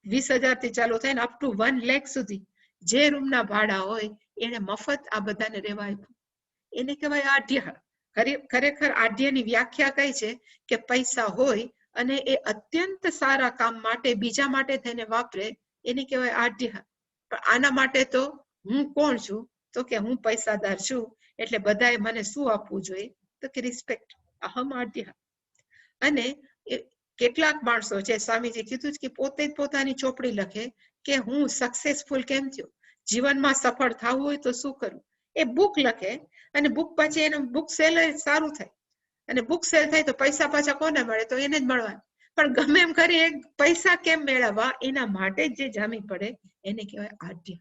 20,000 થી ચાલુ થાય ને અપ ટુ 1 લાખ સુધી જે રૂમના ભાડા હોય એને મફત આ બધાને રહેવા આપ્યું. એને કહેવાય આઢ્ય. ખરેખર આઢ્યની વ્યાખ્યા કઈ છે કે પૈસા હોય અને એ અત્યંત સારા કામ માટે બીજા માટે થઈને વાપરે એને કહેવાય આઢ્ય. પણ આના માટે તો હું કોણ છું, તો કે હું પૈસાદાર છું એટલે બધાએ મને શું આપવું જોઈએ, તો કે રિસ્પેક્ટ, અહમ આઢ્ય. અને કેટલાક માણસો છે, સ્વામીજી કીધું કે પોતે જ પોતાની ચોપડી લખે કે હું સક્સેસફુલ કેમ થયો, જીવનમાં સફળ થવું હોય તો શું કરવું, એ બુક લખે અને બુક પછી એનું બુક સેલ સારું થાય, અને બુક સેલ થાય તો પૈસા પાછા કોને મળે, તો એને જ મળવા. પણ ગમે એમ કરી પૈસા કેમ મેળવવા એના માટે જે જામી પડે એને કહેવાય આઢ્ય.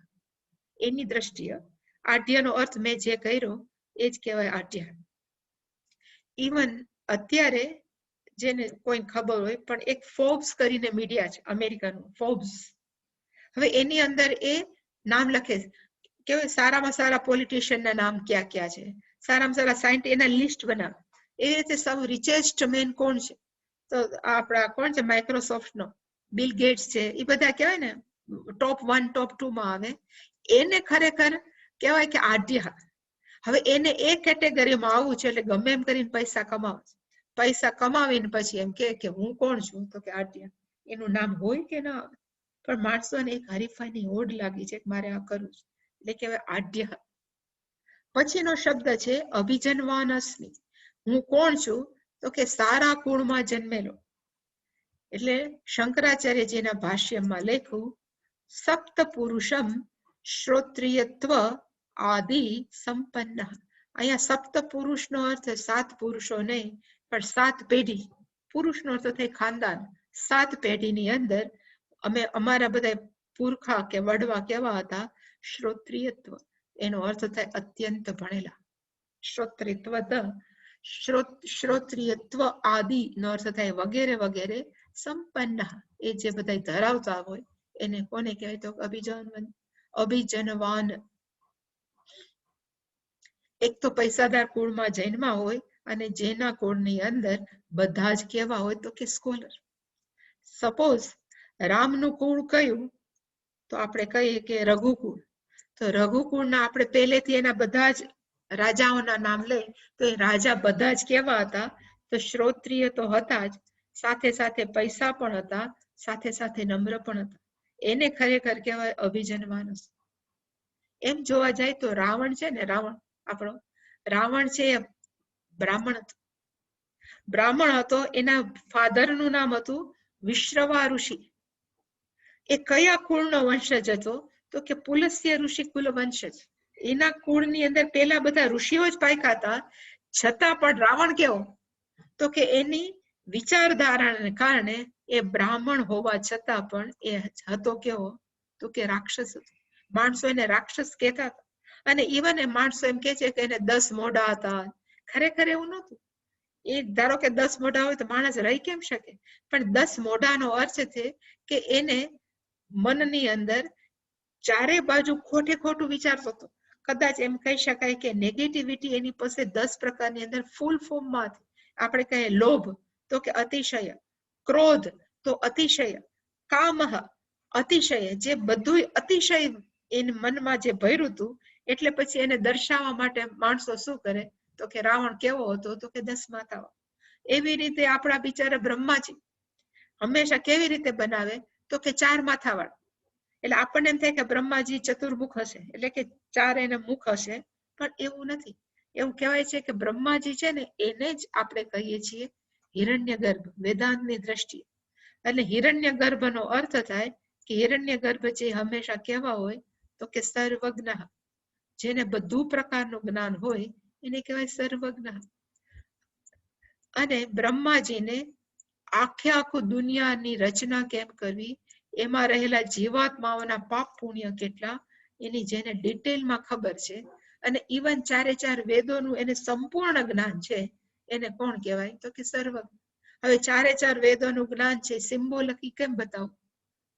એની દ્રષ્ટિએ આઢ્યનો અર્થ મેં જે કર્યો એ જ કહેવાય આઢ્ય. ઇવન અત્યારે જેને કોઈને ખબર હોય, પણ એક ફોર્બ્સ કરીને મીડિયા છે અમેરિકાનું, ફોર્બ્સ. હવે એની અંદર એ નામ લખે કે સારામાં સારા પોલિટિશિયનના નામ ક્યાં ક્યાં છે, સારામાં સારા સાયન્ટિસ્ટ, એના લિસ્ટ બનાવે. એ રીતે સૌ રિચેસ્ટ મેન કોણ છે, તો આપણા કોણ છે, માઇક્રોસોફ્ટ નો બિલ ગેટ્સ છે, એ બધા કહેવાય ને ટોપ 1 ટોપ 2 માં આવે. એને ખરેખર કહેવાય કે આઢ્ય. હવે એને એ કેટેગરીમાં આવવું છે, એટલે ગમે એમ કરીને પૈસા કમાવે છે. પૈસા કમાવીને પછી એમ કે હું કોણ છું, તો કે આઢ્ય. એનું નામ હોય કે ના આવે, પણ માણસોને એક હરીફાઈની હોડ લાગી છે કે મારે આ કરવું છે, એટલે કહેવાય આઢ્ય. પછીનો શબ્દ છે અભિજનવાન અસ્મિ. હું કોણ છું, તો કે સારા કુળમાં જન્મેલો. એટલે શંકરાચાર્યજીના ભાષ્યમાં લખ્યું સપ્ત પુરુષમ શ્રોત્રિયત્વ આદિ સંપન્ન. અહીંયા સપ્ત પુરુષનો અર્થ 7 પુરુષો નહીં, પણ 7 પેઢી. પુરુષનો અર્થ થાય ખાનદાન. 7 પેઢીની અંદર અમે અમારા બધા પુરખા કે વડવા કેવા હતા, શ્રોત્રિયત્વ. એનો અર્થ થાય અત્યંત ભણેલા. શ્રોત્રિયત્વ આદિ નો અર્થ થાય વગેરે વગેરે. સંપન્ન એ જે બધા ધરાવતા હોય એને કોને કહેવાય, તો અભિજનવાન. એક તો પૈસાદાર કુળમાં જન્મા હોય, અને જેના કુળની અંદર બધા જ કેવા હોય, તો કે સ્કોલર. સપોઝ રામનું કુળ કયું, તો આપણે કહીએ કે રઘુકુળ. તો રઘુકુળના આપણે પહેલેથી એના બધા જ રાજાઓના નામ લઈ, તો એ રાજા બધા જ કેવા હતા, તો શ્રોત્રિય તો હતા જ, સાથે સાથે પૈસા પણ હતા, સાથે સાથે નમ્ર પણ હતા. એને ખરેખર કહેવાય અભિજનવાન. એમ જોવા જાય તો રાવણ છે ને, રાવણ છે એ બ્રાહ્મણ હતો. બ્રાહ્મણ હતો, એના ફાધરનું નામ હતું વિશ્રવા ઋષિ. એ કયા કુળનો વંશજ હતો, તો કે પુલસ્ય ઋષિ કુલ વંશજ. એના કુળની અંદર પેલા બધા ઋષિઓ જ પાક્યા હતા, છતાં પણ રાવણ કેવો, તો કે એની વિચારધારાને કારણે એ બ્રાહ્મણ હોવા છતાં પણ એ હતો કેવો, તો કે રાક્ષસ હતો. માણસો એને રાક્ષસ કહેતા હતા. અને ઇવન એ માણસો એમ કે છે કે એને 10 મોઢા હતા. ખરેખર એવું નહોતું. એ ધારો કે 10 મોઢા હોય તો માણસ રહી કેમ શકે, પણ 10 મોઢાનો અર્થ છે કે એને મનની અંદર ચારે બાજુ ખોટે ખોટું વિચારતો હતો. કદાચ એમ કહી શકાય કે નેગેટિવિટી એની પાસે 10 પ્રકારની અંદર ફૂલ ફોર્મમાં હતી. આપણે કહીએ લોભ, તો કે અતિશય, ક્રોધ તો અતિશય, કામહ અતિશય, જે બધું અતિશય એના મનમાં જે ભર્યું હતું, એટલે પછી એને દર્શાવવા માટે માણસો શું કરે, તો કે રાવણ કેવો હતો, તો કે 10 માથાઓ. એવી રીતે આપણા બિચારા બ્રહ્માજી હંમેશા કેવી રીતે બનાવે, તો કે 4 માથાવાળા. એટલે આપણને એમ થાય કે બ્રહ્માજી ચતુર્મુખ હશે, એટલે કે 4 એના મુખ હશે, પણ એવું નથી. એવું કહેવાય છે કે બ્રહ્માજી છે ને, એને જ આપણે કહીએ છીએ હિરણ્યગર્ભ વેદાંતની દ્રષ્ટિએ. એટલે હિરણ્યગર્ભનો અર્થ થાય કે હિરણ્યગર્ભ જે હંમેશા કેવા હોય, તો કે સર્વજ્ઞ. જેને બધું પ્રકારનું જ્ઞાન હોય એને કહેવાય સર્વજ્ઞ. અને બ્રહ્માજીને આખું દુનિયાની રચના કેમ કરવી, એમાં રહેલા જીવાત્માઓના પાપ પુણ્ય કેટલા, એની જેને ડિટેલમાં ખબર છે, અને ઇવન 4 વેદોનું એને સંપૂર્ણ જ્ઞાન છે, એને કોણ કહેવાય, તો કે સર્વજ્ઞ. હવે 4 વેદોનું જ્ઞાન છે, સિમ્બોલિક કેમ બતાવું,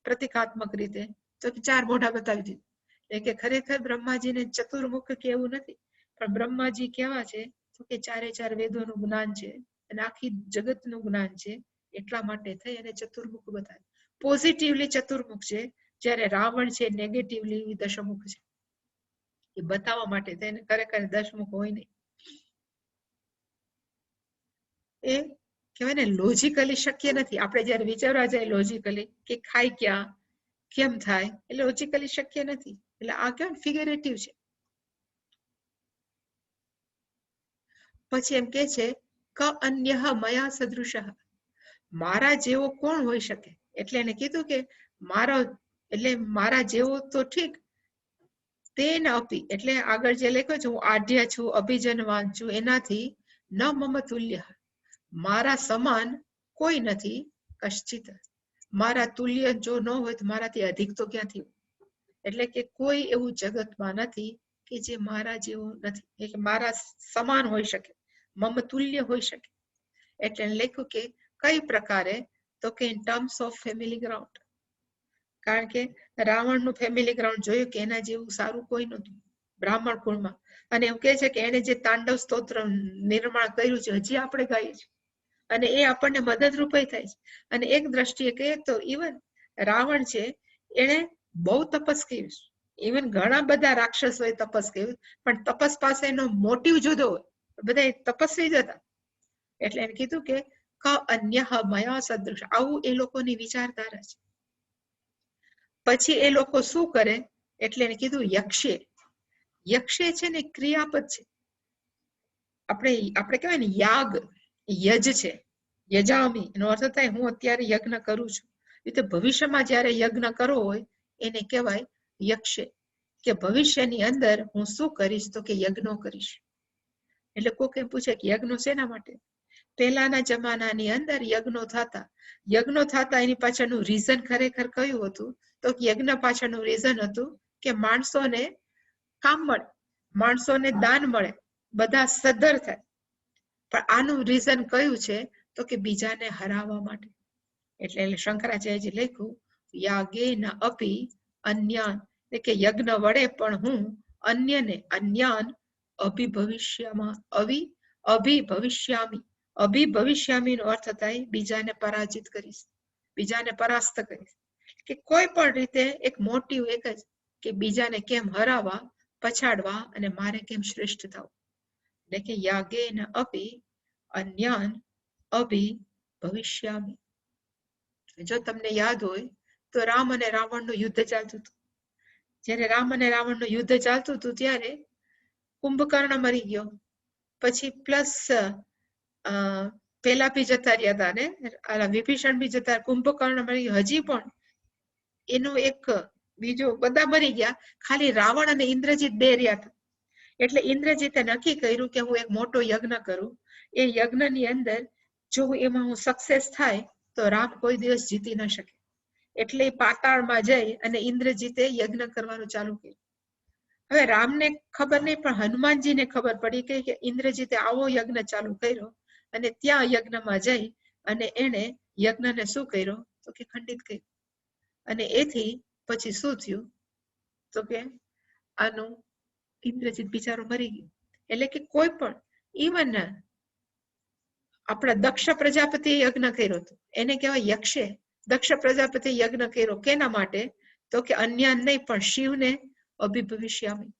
પ્રતિકાત્મક રીતે, તો કે 4 મોઢા બતાવી દીધું. એટલે કે ખરેખર બ્રહ્માજીને ચતુર્મુખ કે એવું નથી, પણ બ્રહ્માજી કેવા છે, તો કે 4 વેદોનું જ્ઞાન છે, અને આખી જગતનું જ્ઞાન છે, એટલા માટે થઈ અને ચતુર્મુખ બતાવે. પોઝિટિવલી ચતુર્મુખ છે, જ્યારે રાવણ છે નેગેટિવલી દશમુખ છે. એ બતાવવા માટે થઈને ખરેખર દશમુખ હોય નહીં. એ કહેવાય ને લોજિકલી શક્ય નથી. આપણે જયારે વિચારવા જાય લોજિકલી કે ખાય ક્યાં, કેમ થાય, એટલે લોજિકલી શક્ય નથી. એટલે આ કેમ ફિગરેટિવ છે. પછી એમ કે છે ક અન્યઃ મયા સદૃશ. મારા જેવો કોણ હોઈ શકે, એટલે એને કીધું કે મારા જેવો તો ઠીક, તેન અપી, એટલે આગળ જે લખ્યો છે હું આઢ્ય છું, અભિજનવાન છું, એનાથી ન મમ તુલ્ય, મારા સમાન કોઈ નથી, કશ્ચિત, મારા તુલ્ય જો ન હોય તો મારાથી અધિક તો ક્યાંથી. એટલે કે કોઈ એવું જગતમાં નથી કે જે મારા જેવું નથી, એટલે મારા સમાન હોઈ શકે, મમ તુલ્ય હોઈ શકે. એટલે લખ્યું કે કઈ પ્રકારે? તો કે in terms of family ground. કારણ કે રાવણનું ફેમિલી ગ્રાઉન્ડ જોયું કે એના જેવું સારું કોઈ નહોતું બ્રાહ્મણ કુળમાં. અને એવું કહે છે કે એને જે તાંડવ સ્તોત્ર નિર્માણ કર્યું છે હજી આપણે ગાઈએ છીએ અને એ આપણને મદદરૂપ થાય છે. અને એક દ્રષ્ટિએ કહીએ તો ઇવન રાવણ છે એને બહુ તપસ કર્યું છે. ઇવન ઘણા બધા રાક્ષસોએ તપસ કર્યું, પણ તપસ પાસેનો મોટિવ જુદો હોય. બધા તપસ્વી જ હતા. એટલે એને કીધું કે ક અન્ય મયા સદૃશ, આવું એ લોકોની વિચારધારા છે. પછી એ લોકો શું કરે? એટલે એને કીધું યક્ષે. યક્ષે છે ને ક્રિયાપદ છે. આપણે કહેવાય ને યાગ, યજ છે. યજામી એનો અર્થ થાય હું અત્યારે યજ્ઞ કરું છું. એટલે ભવિષ્યમાં જયારે યજ્ઞ કરવો હોય એને કહેવાય યક્ષે, કે ભવિષ્યની અંદર હું શું કરીશ? તો કે યજ્ઞો કરીશ. એટલે કોક એમ પૂછે કે યજ્ઞો શેના માટે? પહેલાના જમાનાની અંદર યજ્ઞો થતા એની પાછળનું રીઝન ખરેખર કયું હતું? તો યજ્ઞ પાછળનું રીઝન હતું કે માણસોને કામ મળે, માણસોને દાન મળે, બધા સદ્ધર થાય. પણ આનું રીઝન કયું છે? તો કે બીજાને હરાવવા માટે. એટલે શંકરાચાર્યજી લખ્યું યાગે ન અપી અન્યાન, એટલે કે યજ્ઞ વડે પણ હું અન્યને, અન્યાન અભિભવિષ્યામી. અભિભવિષ્યામી નો અર્થ થાય બીજાને પરાજિત કરીશ, બીજાને પરાસ્ત કરીશ. કે કોઈ પણ રીતે એક મોટિવ એક જ, કે બીજાને કેમ હરાવવા, પછાડવા અને મારે કેમ શ્રેષ્ઠ થવું. એટલે કે યાગે ન અપી અન્યાન અભિભવિષ્યામી. જો તમને યાદ હોય તો રામ અને રાવણનું યુદ્ધ ચાલતું હતું. જયારે રામ અને રાવણનું યુદ્ધ ચાલતું હતું ત્યારે કુંભકર્ણ મરી ગયો. પછી પ્લસ પેલા બી જતા રહ્યા હતા ને, વિભીષણ બી જતા, કુંભકર્ણ મરી ગયો. હજી પણ એનો એક બીજો બધા મરી ગયા, ખાલી રાવણ અને ઇન્દ્રજીત બે રહ્યા હતા. એટલે ઇન્દ્રજીતે નક્કી કર્યું કે હું એક મોટો યજ્ઞ કરું. એ યજ્ઞની અંદર જો એમાં હું સક્સેસ થાય તો રામ કોઈ દિવસ જીતી ન શકે. એટલે પાતાળમાં જઈ અને ઇન્દ્રજીતે યજ્ઞ કરવાનું ચાલુ કર્યું. હવે રામને ખબર નહીં, પણ હનુમાનજીને ખબર પડી કે ઇન્દ્રજીતે આવો યજ્ઞ ચાલુ કર્યો. અને ત્યાં યજ્ઞમાં જઈ અને એને યજ્ઞને શું કર્યો? તો કે ખંડિત કર્યું. અને એથી પછી શું થયું? તો કે આનું ઇન્દ્રજીત બિચારો મરી ગયો. એટલે કે કોઈ પણ ઇવન આપણા દક્ષ પ્રજાપતિએ યજ્ઞ કર્યો હતો, એને કહેવાય યક્ષે. દક્ષ પ્રજાપતિ યજ્ઞ કર્યો કેના માટે? તો કે અન્ય નહીં પણ શિવને અભિભવિષ્યામી,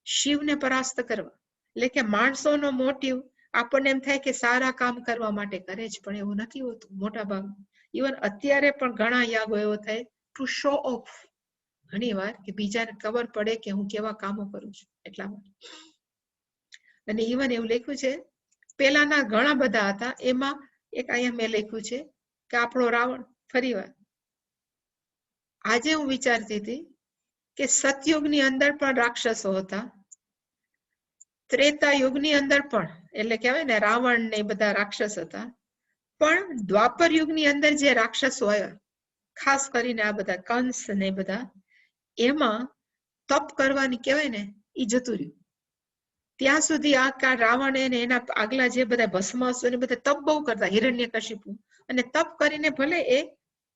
શિવને પરાસ્ત કરવા. એટલે કે માણસોનો મોટિવ આપણને એમ થાય કે સારા કામ કરવા માટે કરે છે, પણ એવું નથી હોતું મોટા ભાગમાં. ઇવન અત્યારે પણ ઘણા યાગો એવો થાય ટુ શો ઓફ, ઘણી વાર કે બીજાને ખબર પડે કે હું કેવા કામો કરું છું એટલા માટે. અને ઇવન એવું લખ્યું છે પેલાના ઘણા બધા હતા, એમાં એક અહીંયા મેં લખ્યું છે કે આપણો રાવણ. ફરી વાર આજે હું વિચારતી હતી કે સતયુગની અંદર પણ રાક્ષસો હતા, ત્રેતા યુગની અંદર પણ, એટલે કહેવાય ને રાવણ ને બધા રાક્ષસ હતા. પણ દ્વાપર યુગની અંદર જે રાક્ષસો આવ્યા, ખાસ કરીને આ બધા કંસ ને બધા, એમાં તપ કરવાની કહેવાય ને એ જતું રહ્યું. ત્યાં સુધી આ રાવણ એને એના આગલા જે બધા ભસ્માસુર ને બધા તપ બહુ કરતા, હિરણ્યકશિપુ, અને તપ કરીને ભલે એ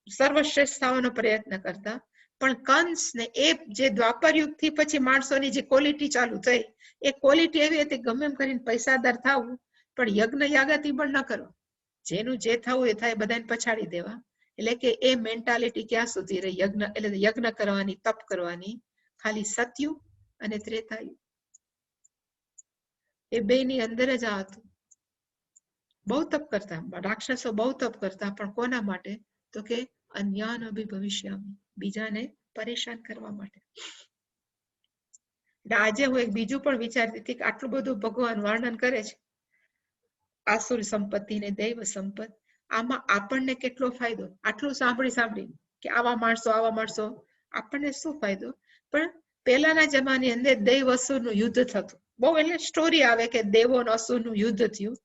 સર્વશ્રેષ્ઠ થવાનો પ્રયત્ન કરતા, પણ કંસ ને એ જે દ્વાપર યુગ થી પછી માણસોની જે ક્વોલિટી ચાલુ થઈ, એ ક્વોલિટી એવી હતી ગમે એમ કરીને પૈસાદાર થવું, પણ યજ્ઞ યાગાથી પણ ન કરો, જેનું જે થવું એ થાય, બધાને પછાડી દેવા. એટલે કે એ મેન્ટાલિટી ક્યાં સુધી રહી? યજ્ઞ એટલે યજ્ઞ કરવાની, તપ કરવાની, ખાલી સતયુગ અને ત્રેતાયુગ, એ બે ની અંદર જ આ હતું. બહુ તપ કરતા રાક્ષસો, બહુ તપ કરતા, પણ કોના માટે? તો કે અન્યાન અભિભવિષ્યામી, બીજાને પરેશાન કરવા માટે. આજે હું એક બીજું પણ વિચારતી હતી કે આટલું બધું ભગવાન વર્ણન કરે છે આસુર સંપત્તિ ને દૈવ સંપત્તિ, આમાં આપણને કેટલો ફાયદો? આટલું સાંભળી કે આવા માણસો, આપણને શું ફાયદો? પણ પહેલાના જમાનાની અંદર દૈવ અસુરનું યુદ્ધ થતું, બહુ એટલે સ્ટોરી આવે કે દેવો અસુરનું યુદ્ધ થયું.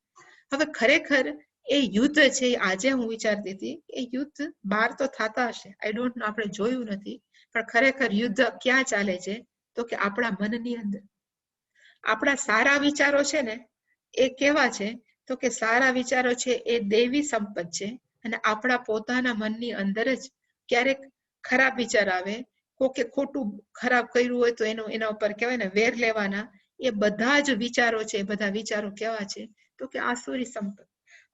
હવે ખરેખર એ યુદ્ધ છે, આજે હું વિચારતી હતી એ યુદ્ધ બહાર તો થતા હશે, આઈ ડોન્ટ નો, આપણે જોયું નથી, પણ ખરેખર યુદ્ધ ક્યાં ચાલે છે? તો કે આપણા મનની અંદર. આપણા સારા વિચારો છે ને એ કેવા છે? તો કે સારા વિચારો છે એ દૈવી સંપત છે, અને આપણા પોતાના મનની અંદર જ ક્યારેક ખરાબ વિચાર આવે, કોકે ખોટું ખરાબ કર્યું હોય તો એના ઉપર કહેવાય ને વેર લેવાના, એ બધા જ વિચારો છે. એ બધા વિચારો કેવા છે? તો કે આસુરી સંપત્તિ.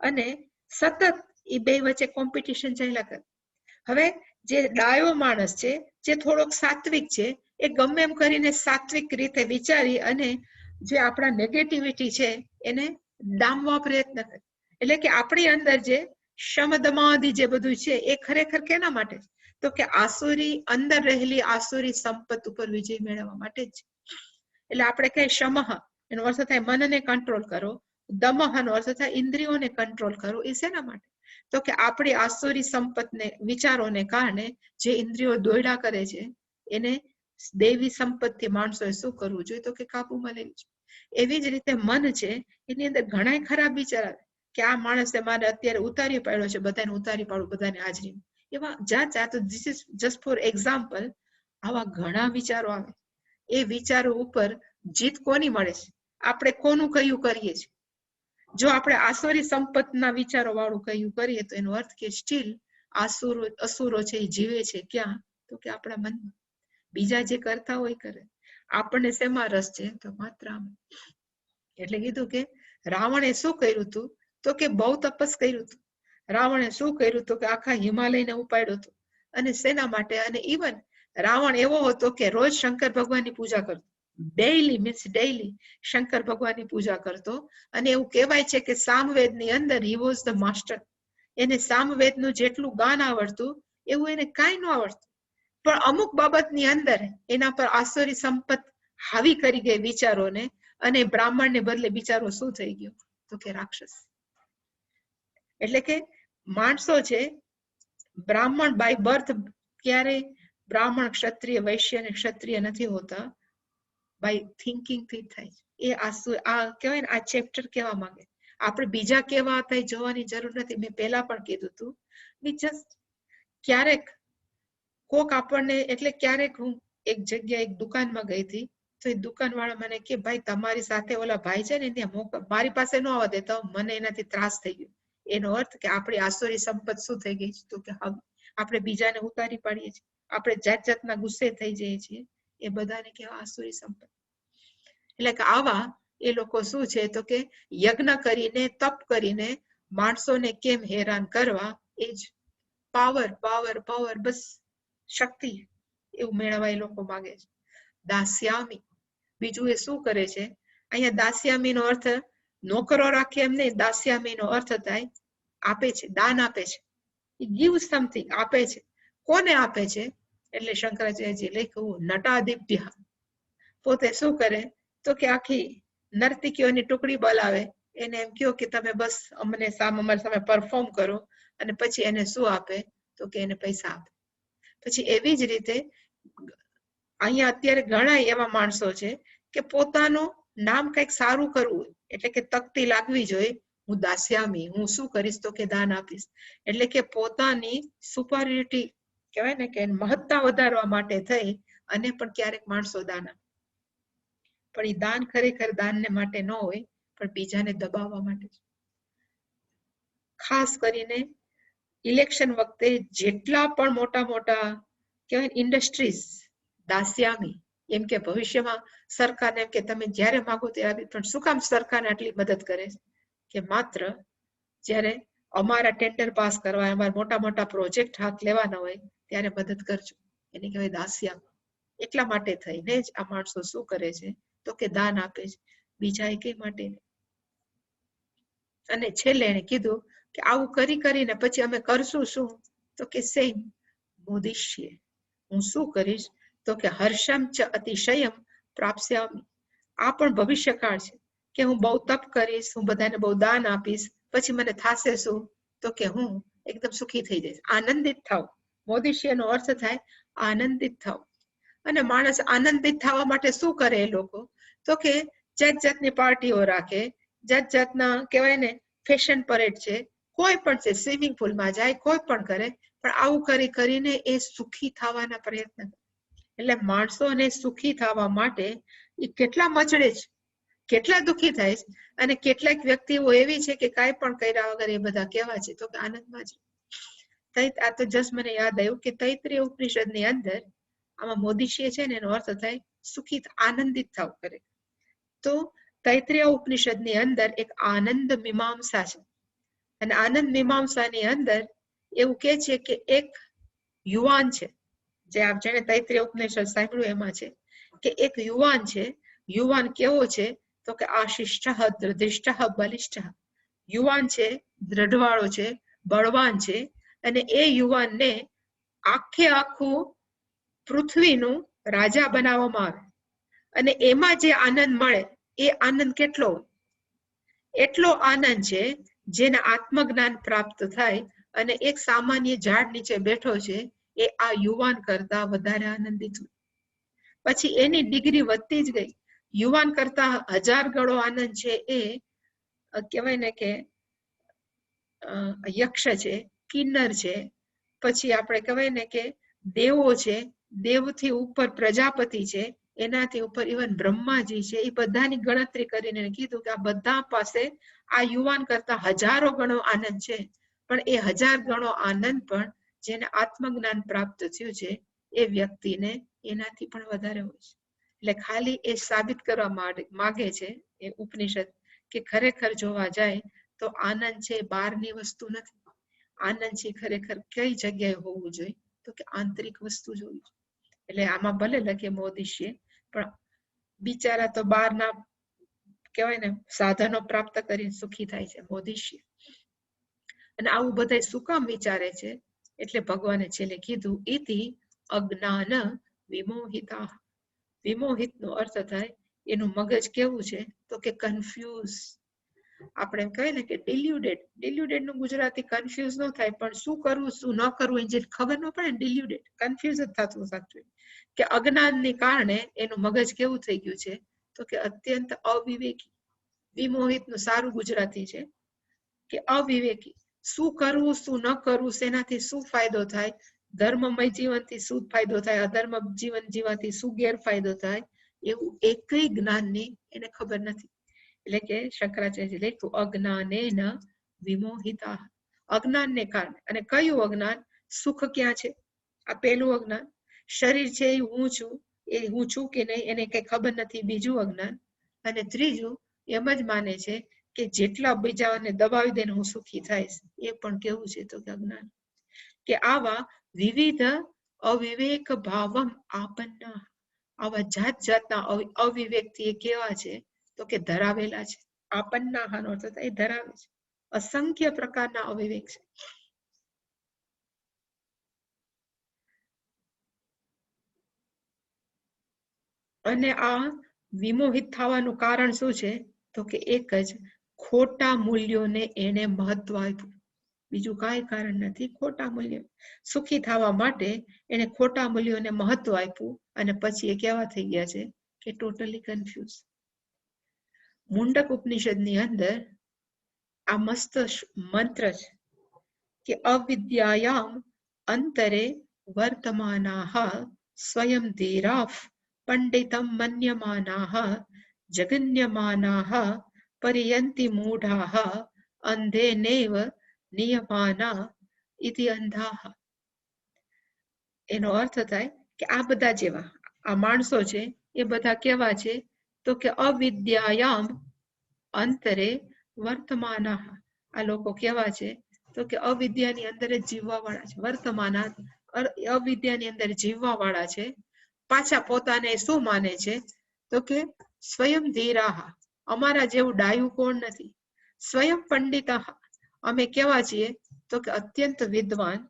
અને સતત એ બે વચ્ચે કોમ્પિટિશન ચાલ્યા કરે. હવે જે ડાયો માણસ છે, જે થોડોક સાત્વિક છે, એ ગમે એમ કરીને સાત્વિક રીતે વિચારી અને જે આપણા નેગેટિવિટી છે એને ડામવા પ્રયત્ન કરે. એટલે કે આપણી અંદર જે શમદમાદી જે બધું છે એ ખરેખર કેના માટે? તો કે આસુરી અંદર રહેલી આસુરી સંપત્તિ ઉપર વિજય મેળવવા માટે જ. એટલે આપણે કઈ શમહ એનો અર્થ થાય મનને કંટ્રોલ કરો, દમહ નો અર્થ થાય ઇન્દ્રિયોને કંટ્રોલ કરો. એ શેના માટે? તો કે આપણી આસુરી સંપત્તિને વિચારોને કારણે જે ઇન્દ્રિયો દોયડા કરે છે એને દેવી સંપત્તિ માણસોએ શું કરવું જોઈએ? તો કે કાબુમાં લેવું જોઈએ. એવી જ રીતે મન છે, એની અંદર ઘણા ખરાબ વિચાર આવે કે આ માણસે મારે અત્યારે ઉતારી પાડ્યો છે, બધાને ઉતારી પાડું, બધાને હાજરી. એવા જાત this is just for example. આવા ઘણા વિચારો આવે. એ વિચારો ઉપર જીત કોની મળે છે? આપણે કોનું કયું કરીએ છીએ? જો આપણે આસુરી સંપત્તિના વિચારો વાળું કયું કરીએ તો એનો અર્થ કે સ્ટીલ અસુરો છે એ જીવે છે. ક્યાં? તો કે આપણા મનમાં. બીજા જે કરતા હોય કરે. આપણને શેમાં રસ છે? તો માત્ર આમ. એટલે કીધું કે રાવણે શું કર્યું હતું? તો કે બહુ તપસ કર્યું હતું. રાવણે શું કર્યું હતું? કે આખા હિમાલયને ઉપાડ્યો હતો. અને શેના માટે? અને ઇવન રાવણ એવો હતો કે રોજ શંકર ભગવાનની પૂજા કરતો. ડેઈલી શંકર ભગવાનની પૂજા કરતો. અને એવું કહેવાય છે કે સામવેદની અંદર હી વોઝ ધ માસ્ટર. એને સામવેદનું જેટલું ગાન આવડતું એવું એને કાંઈ ન આવડતું. પણ અમુક બાબતની અંદર એના પર આસુરી સંપત હાવી કરી ગઈ વિચારોને, અને બ્રાહ્મણને બદલે બિચારો શું થઈ ગયો? તો કે રાક્ષસ. એટલે કે માણસો છે બ્રાહ્મણ બાય બર્થ, ક્યારે બ્રાહ્મણ ક્ષત્રિય વૈશ્ય અને ક્ષત્રિય નથી હોતા, બાય થિંકિંગ થી થાય. એ આ કહેવાય ને, આ ચેપ્ટર કેવા માંગે. આપણે બીજા કેવા હતા એ જોવાની જરૂર નથી. મેં પહેલા પણ કીધું હતું. જસ્ટ ક્યારેક કોક આપણને, એટલે ક્યારેક હું એક જગ્યાએ એક દુકાનમાં ગઈ હતી, તો એ દુકાન વાળા મને કે ભાઈ તમારી સાથે ઓલા ભાઈ છે ને ત્યાં મારી પાસે ન આવવા દેતા, મને એનાથી ત્રાસ થઈ ગયો. એનો અર્થ કે આપણી આસુરી સંપત્તિ શું થઈ ગઈ? તો કે આપણે બીજાને ઉતારી પાડીએ છીએ, આપણે જાત જાતના ગુસ્સે થઈ જઈએ છીએ. એ બધાને કેવા આસુરી સંપત્તિ. એટલે કે આવા એ લોકો શું છે? તો કે યજ્ઞ કરીને, તપ કરીને માણસોને કેમ હેરાન કરવા, એ જ પાવર બસ શક્તિ એવું મેળવવા એ લોકો માંગે છે. દાસ્યામી, બીજું એ શું કરે છે? અહીંયા દાસ્યામી નો અર્થ નોકરો રાખે એમ નહીં. દાસ્યામી નો અર્થ થાય આપે છે, દાન આપે છે. ગીવ સમથિંગ, આપે છે. કોને આપે છે? એટલે શંકરાચાર્યજી લખ્યું નટાદિભ્ય. પોતે શું કરે? તો કે આખી નર્તકીઓની ટુકડી બોલાવે, એને એમ કહો કે તમે બસ અમને અમારી સામે પરફોર્મ કરો, અને પછી એને શું આપે? તો કે એને પૈસા આપે. પછી એવી જ રીતે અહીંયા અત્યારે ઘણા એવા માણસો છે કે પોતાનું નામ કંઈક સારું કરવું, એટલે કે તકતી લાગવી જોઈએ. હું દાસ્યામી, હું શું કરીશ? તો કે દાન આપીશ. એટલે કે પોતાની સુપરિયોરિટી કહેવાય ને કે મહત્તા વધારવા માટે થઈ અને પણ ક્યારેક માણસો દાન આપે. પણ એ દાન ખરેખર દાનને માટે ન હોય, પણ બીજાને દબાવવા માટે. ખાસ કરીને ઇલેક્શન વખતે જેટલા પણ મોટા મોટા કહેવાય ઇન્ડસ્ટ્રીઝ દાસ્યામી, એમ કે ભવિષ્યમાં સરકારને એમ કે તમે જ્યારે માંગો ત્યારે, પણ શું કામ સરકારને આટલી મદદ કરે કે માત્ર જ્યારે અમારા ટેન્ડર પાસ કરવા, અમારા મોટા મોટા પ્રોજેક્ટ હાથ લેવાના હોય ત્યારે મદદ કરજો. એને કહેવાય દાસ્યામી. એટલા માટે થઈને જ આ માણસો શું કરે છે? તો કે દાન આપે છે. બીજા એ કઈ માટે નહીં. અને છેલ્લે એને કીધું કે આવું કરીને પછી અમે કરશું શું? તો કે સેમ મોદિશ્ય. હું શું કરીશ? તો કે હર્ષમ ચ અતિશયમ પ્રાપ્સ્યામિ. આ પણ ભવિષ્યકાળ છે કે હું બહુ તપ કરીશ, હું બધાને બહુ દાન આપીશ, પછી મને થાશે શું? તો કે હું એકદમ સુખી થઈ જઈશ, આનંદિત થાવ. મોદિશ્યનો અર્થ થાય આનંદિત થાવ. અને માણસ આનંદિત થવા માટે શું કરે એ લોકો? તો કે જાત જાતની પાર્ટીઓ રાખે, જાત જાતના કહેવાય ને ફેશન પરેડ છે, કોઈ પણ છે, સ્વિમિંગ પુલમાં જાય, કોઈ પણ કરે, પણ આવું કરીને એ સુખી થવાના પ્રયત્ન કરે. એટલે માણસોને સુખી થવા માટે એ કેટલા મચડે છે, કેટલા દુઃખી થાય છે. અને કેટલાક વ્યક્તિઓ એવી છે કે કાંઈ પણ કર્યા વગર એ બધા કેવા છે? તો કે આનંદમાં છે. આ તો જસ્ટ મને યાદ આવ્યું કે તૈત્રીય ઉપનિષદની અંદર આમાં મોદીશીએ છે ને એનો અર્થ થાય સુખી આનંદિત થાવ કરે. તો તૈત્રીય ઉપનિષદની અંદર એક આનંદ મીમાંસા છે અને આનંદ મીમાંસાની અંદર એવું કે છે કે એક યુવાન છે, જે આપ જેને તૈત્રીય ઉપનિષદ સાંભળ્યું એમાં છે કે એક યુવાન છે. યુવાન કેવો છે તો કે આશિષ્ટ દૃઢિષ્ઠ બલિષ્ઠ. યુવાન છે, દ્રઢવાળો છે, બળવાન છે અને એ યુવાનને આખું પૃથ્વીનું રાજા બનાવવામાં આવે અને એમાં જે આનંદ મળે એ આનંદ કેટલો હોય? એટલો આનંદ છે જેને આત્મજ્ઞાન પ્રાપ્ત થાય અને એક સામાન્ય ઝાડ નીચે બેઠો છે એ આ યુવાન કરતા વધારે આનંદિત હોય. પછી એની ડિગ્રી વધતી જ ગઈ. યુવાન કરતા 1000 ગણો આનંદ છે એ કહેવાય ને કે યક્ષ છે, કિન્નર છે, પછી આપણે કહેવાય ને કે દેવો છે, દેવથી ઉપર પ્રજાપતિ છે, એનાથી ઉપર ઇવન બ્રહ્માજી છે. એ બધાની ગણતરી કરીને કીધું કે આ બધા પાસે આ યુવાન કરતા 1000 ગણો આનંદ છે, પણ એ 1000 ગણો આનંદ પણ જેને આત્મજ્ઞાન પ્રાપ્ત થયું છે એ વ્યક્તિને એનાથી પણ વધારે હોય છે. એટલે ખાલી એ સાબિત કરવા માંગે છે એ ઉપનિષદ કે ખરેખર જોવા જાય તો આનંદ છે બહારની વસ્તુ નથી. આનંદ છે ખરેખર કઈ જગ્યાએ હોવું જોઈએ તો કે આંતરિક વસ્તુ જોવી જોઈએ. એટલે આમાં ભલે લખે મોદીશીએ, પણ બિચારા તો બહારના કહેવાય ને સાધનો પ્રાપ્ત કરીને સુખી થાય છે મોદીશીએ. અને આવું બધા શું કામ વિચારે છે? એટલે ભગવાને છેલ્લે કીધું ઇતિ અજ્ઞાન વિમોહિતા. વિમોહિત નો અર્થ થાય એનું મગજ કેવું છે તો કે કન્ફ્યુઝ. આપણે એમ કહીએ ને કે ડિલ્યુડેડ. ડિલ્યુડેડ નું ગુજરાતી કન્ફ્યુઝ ન થાય, પણ શું કરવું શું ન કરવું એ જે ખબર ન પડે ને, ડિલ્યુડેડ કન્ફ્યુઝ જ થતું સાચું કે અજ્ઞાનને કારણે એનું મગજ કેવું થઈ ગયું છે તો કે અત્યંત અવિવેકી. વિમોહિત નું સારું ગુજરાતી છે કે અવિવેકી. શું કરવું શું ન કરવું, શેનાથી શું ફાયદો થાય, ધર્મમય જીવનથી શું ફાયદો થાય, અધર્મ જીવન જીવવાથી શું ગેરફાયદો થાય, એવું એકય જ્ઞાનની એને ખબર નથી. એટલે કે શંકરાચાર્ય લખ્યું અજ્ઞાનેન વિમોહિતા. અજ્ઞાનને કારણે. અને કયું અજ્ઞાન? સુખ ક્યાં છે આ પહેલું અજ્ઞાન. શરીર છે એ હું છું, એ હું છું કે નહીં એને કઈ ખબર નથી, બીજું અજ્ઞાન. અને ત્રીજું એમ જ માને છે કે જેટલા બીજાને દબાવી દઈને હું સુખી થઈશ, એ પણ કેવું છે તો કે અજ્ઞાન. કે આવા વિવિધ અવિવેક ભાવમ આપન્ના. આવા જાત જાતના અવિવેકથી એ કેવા છે તો કે ધરાવેલા છે. આપન્ના હાનો અર્થ થાય એ ધરાવે છે. અસંખ્ય પ્રકારના અવિવેક છે. અને આ વિમોહિત થવાનું કારણ શું છે તો કે એક જ ખોટા મૂલ્યોને એને મહત્વ આપ્યું. બીજું કાંઈ કારણ નથી. ખોટા મૂલ્યો. સુખી થવા માટે એને ખોટા મૂલ્યોને મહત્વ આપ્યું અને પછી એ કેવા થઈ ગયા છે કે ટોટલી કન્ફ્યુઝ. મુંડક ઉપનિષદની અંદર આ મસ્ત મંત્ર છે કે અવિદ્યાયામ અંતરે વર્તમાનાહ સ્વયં ધીરાફ પંડિતમ મન્યમાનાહ જગન્યમાનાહ પર્યંતિ મૂઢાહ અંધેનેવ નિયમાના ઇતિ અંધાહ. એનો અર્થ થાય કે આ બધા જેવા આ માણસો છે એ બધા કેવા છે તો કે અવિદ્યાયામ અંતરે વર્તમાના. આ લોકો કેવા છે તો કે અવિદ્યાની અંદર જ જીવવા વાળા છે. વર્તમાના અવિદ્યાની અંદર જીવવા વાળા છે. પાછા પોતાને શું માને છે તો કે સ્વયં ધીરાહ. અમારા જેવું ડાયું કોણ નથી. સ્વયં પંડિતા. અમે કેવા છીએ તો કે અત્યંત વિદ્વાન.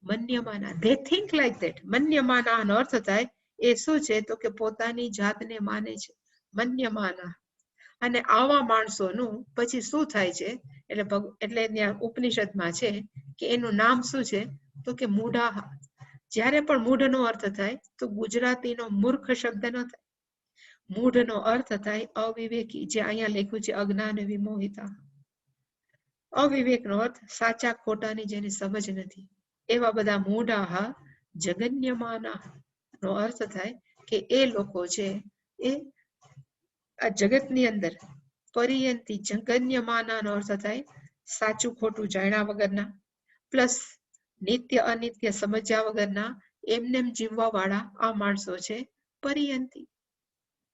મન્યમાના. They think like that. મન્યમાના નો અર્થ થાય એ શું છે તો કે પોતાની જાતને માને છે. મન્યમાના. અને આવા માણસોનું પછી શું થાય છે એટલે ત્યાં ઉપનિષદમાં છે કે એનું નામ શું છે તો કે મૂઢાહ. જ્યારે પણ મૂઢ નો અર્થ થાય તો ગુજરાતીનો મૂર્ખ શબ્દ ન થાય. મૂઢ નો અર્થ થાય અવિવેકી, જે અહીંયા લખ્યું છે અજ્ઞાન વિમોહિતા. અવિવેક નો અર્થ સાચા ખોટાની જેની સમજ નથી. એવા બધા મૂઢાહ જગન્યમાના નો અર્થ થાય કે એ લોકો છે એ આ જગતની અંદર પર્યંતી. જગન્યમાના નો અર્થ થાય સાચું ખોટું જાણ્યા વગરના. પ્લસ નિત્ય અનિત્ય સમજ્યા વગરના એમનેમ જીવવા વાળા આ માણસો છે પર્યંતી.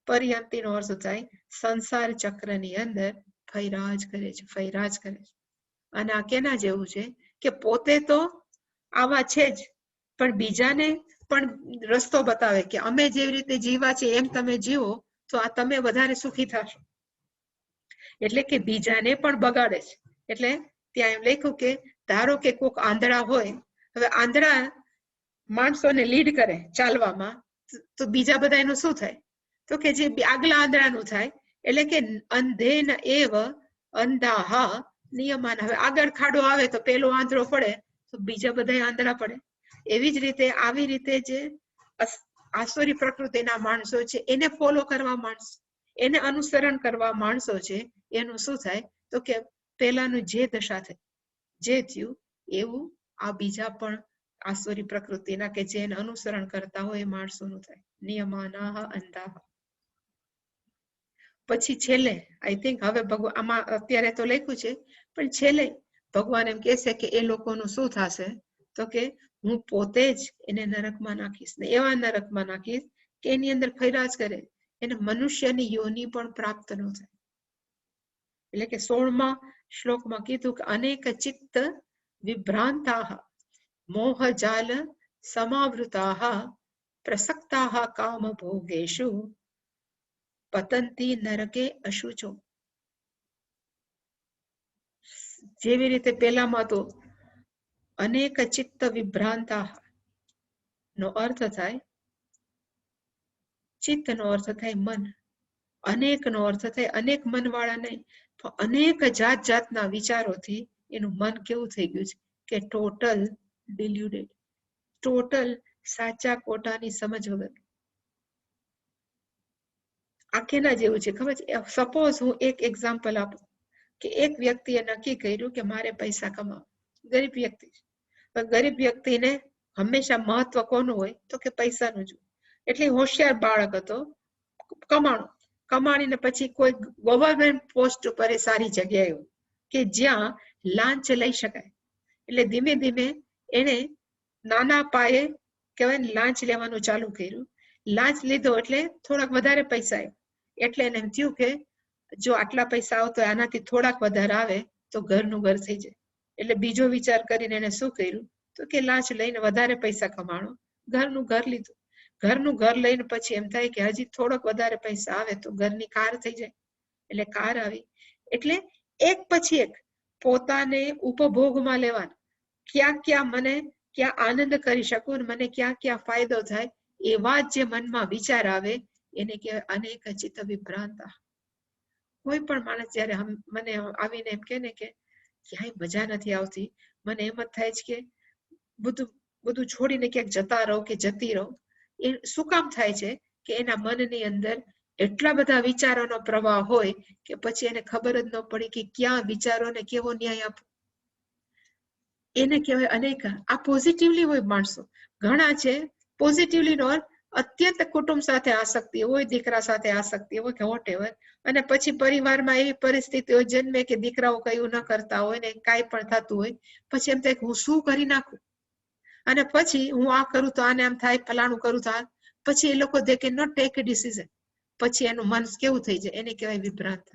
પર્યંતી નો અર્થ થાય સંસાર ચક્રની અંદર ફૈરાજ કરે છે, ફૈરાજ કરે છે. અને આ કેના જેવું છે કે પોતે તો આવા છે જ, પણ બીજાને પણ રસ્તો બતાવે કે અમે જેવી રીતે જીવા છે એમ તમે જીવો તો આ તમે વધારે સુખી થશો. એટલે કે બીજાને પણ બગાડે છે. એટલે ત્યાં એમ લખ્યું કે ધારો કે કોઈક આંધળા હોય, હવે આંધળા માણસોને લીડ કરે ચાલવામાં, તો બીજા બધા એનું શું થાય? તો કે જે આગલા આંધળાનું થાય. એટલે કે અંધેન એવ અંધાહા નિયમાન. હવે આગળ ખાડો આવે તો પેલો આંધળો પડે તો બીજા બધા આંધળા પડે. એવી જ રીતે આવી રીતે જે આસુરી પ્રકૃતિના માણસો છે એને ફોલો કરવા માણસો, એને અનુસરણ કરવા માણસો છે, એનું શું થાય? તો કે પેલાનું જે દશા થઈ, જે થયું એવું આ બીજા પણ આસુરી પ્રકૃતિના કે જેને અનુસરણ કરતા હોય એ માણસોનું થાય. નિયમાનાહ અંધાહ. પછી છેલ્લે આઈ થિંક હવે ભગવાન આમાં અત્યારે તો લખ્યું છે, પણ છેલ્લે ભગવાન એમ કહેશે કે એ લોકોનું શું થશે? તો કે હું પોતે જ એને નરકમાં નાખીશ, ને એવા નરકમાં નાખીશ કે એની અંદર ફૈરાજ કરે, એને મનુષ્યની યોની પણ પ્રાપ્ત ન થાય. એટલે કે 16મા શ્લોકમાં કીધું કે અનેક ચિત્ત વિભ્રાંતાહ મોહજાલ સમાવૃતાહ પ્રસક્તાહ કામ ભોગેષુ પતંતી નરકે અશુચો. જેવી રીતે પેલામાં તો અનેક ચિત્ત વિભ્રાંતા નો અર્થ થાય, ચિત્ત નો અર્થ થાય મન, અનેક નો અર્થ થાય અનેક મન વાળા નહીં, તો અનેક જાત જાતના વિચારોથી એનું મન કેવું થઈ ગયું છે કે ટોટલ ડિલ્યુડેડ, ટોટલ સાચા ખોટાની સમજ વગર. આ કેના જેવું છે ખબર છે? સપોઝ હું એક એક્ઝામ્પલ આપું કે એક વ્યક્તિએ નક્કી કર્યું કે મારે પૈસા કમાવા, ગરીબ વ્યક્તિ છે, પણ ગરીબ વ્યક્તિને હંમેશા મહત્વ કોનું હોય? તો કે પૈસાનું જ. એટલે હોશિયાર બાળક હતો, કમાણીને પછી કોઈ ગવર્મેન્ટ પોસ્ટ ઉપર એ સારી જગ્યાએ કે જ્યાં લાંચ લઈ શકાય. એટલે ધીમે ધીમે એને નાના પાયે કહેવાય ને લાંચ લેવાનું ચાલુ કર્યું. લાંચ લીધો એટલે થોડાક વધારે પૈસા આવ્યા. એટલે એને એમ થયું કે જો આટલા પૈસા આવતો આનાથી થોડાક વધારે આવે તો ઘરનું ઘર થઈ જાય. એટલે બીજો વિચાર કરીને એને શું કર્યું? તો કે લાંચ લઈને વધારે પૈસા કમાણો, ઘરનું ઘર લીધું. ઘરનું ઘર લઈને પછી એમ થાય કે હજી થોડોક વધારે પૈસા આવે તો ઘરની કાર થઈ જાય. એટલે કાર આવી. એટલે એક પછી એક પોતાને ઉપભોગમાં લેવાનું, ક્યાં મને ક્યાં આનંદ કરી શકું, મને ક્યાં ફાયદો થાય, એવા જ જે મનમાં વિચાર આવે એને કહેવાય અનેક ચિત્ત વિભ્રાંતા. કોઈ પણ માણસ જયારે મને આવીને એમ કે ને કે ક્યાંય મજા નથી આવતી, મને એમ જ થાય છે કે બધું છોડીને ક્યાંક જતા રહો કે જતી રહો. એ શું કામ થાય છે? કે એના મનની અંદર એટલા બધા વિચારોનો પ્રવાહ હોય કે પછી એને ખબર જ ન પડી કે ક્યાં વિચારોને કેવો ન્યાય આપવો. એને કહેવાય અનેક. આ પોઝિટિવલી હોય માણસો, ઘણા છે પોઝિટિવલી નો અત્યંત કુટુંબ સાથે આસક્તિ હોય, દીકરા સાથે આસક્તિ હોય કે વોટ એવર, અને પછી પરિવારમાં એવી પરિસ્થિતિઓ જન્મે કે દીકરાઓ કયું ન કરતા હોય ને કાંઈ પણ થતું હોય, પછી એમ થાય કે હું શું કરી નાખું, અને પછી હું આ કરું તો આને આમ થાય, ફલાણું કરું તો પછી એ લોકો they can not take a decision. પછી એનું મન કેવું થઈ જાય? એને કહેવાય વિભ્રાંત.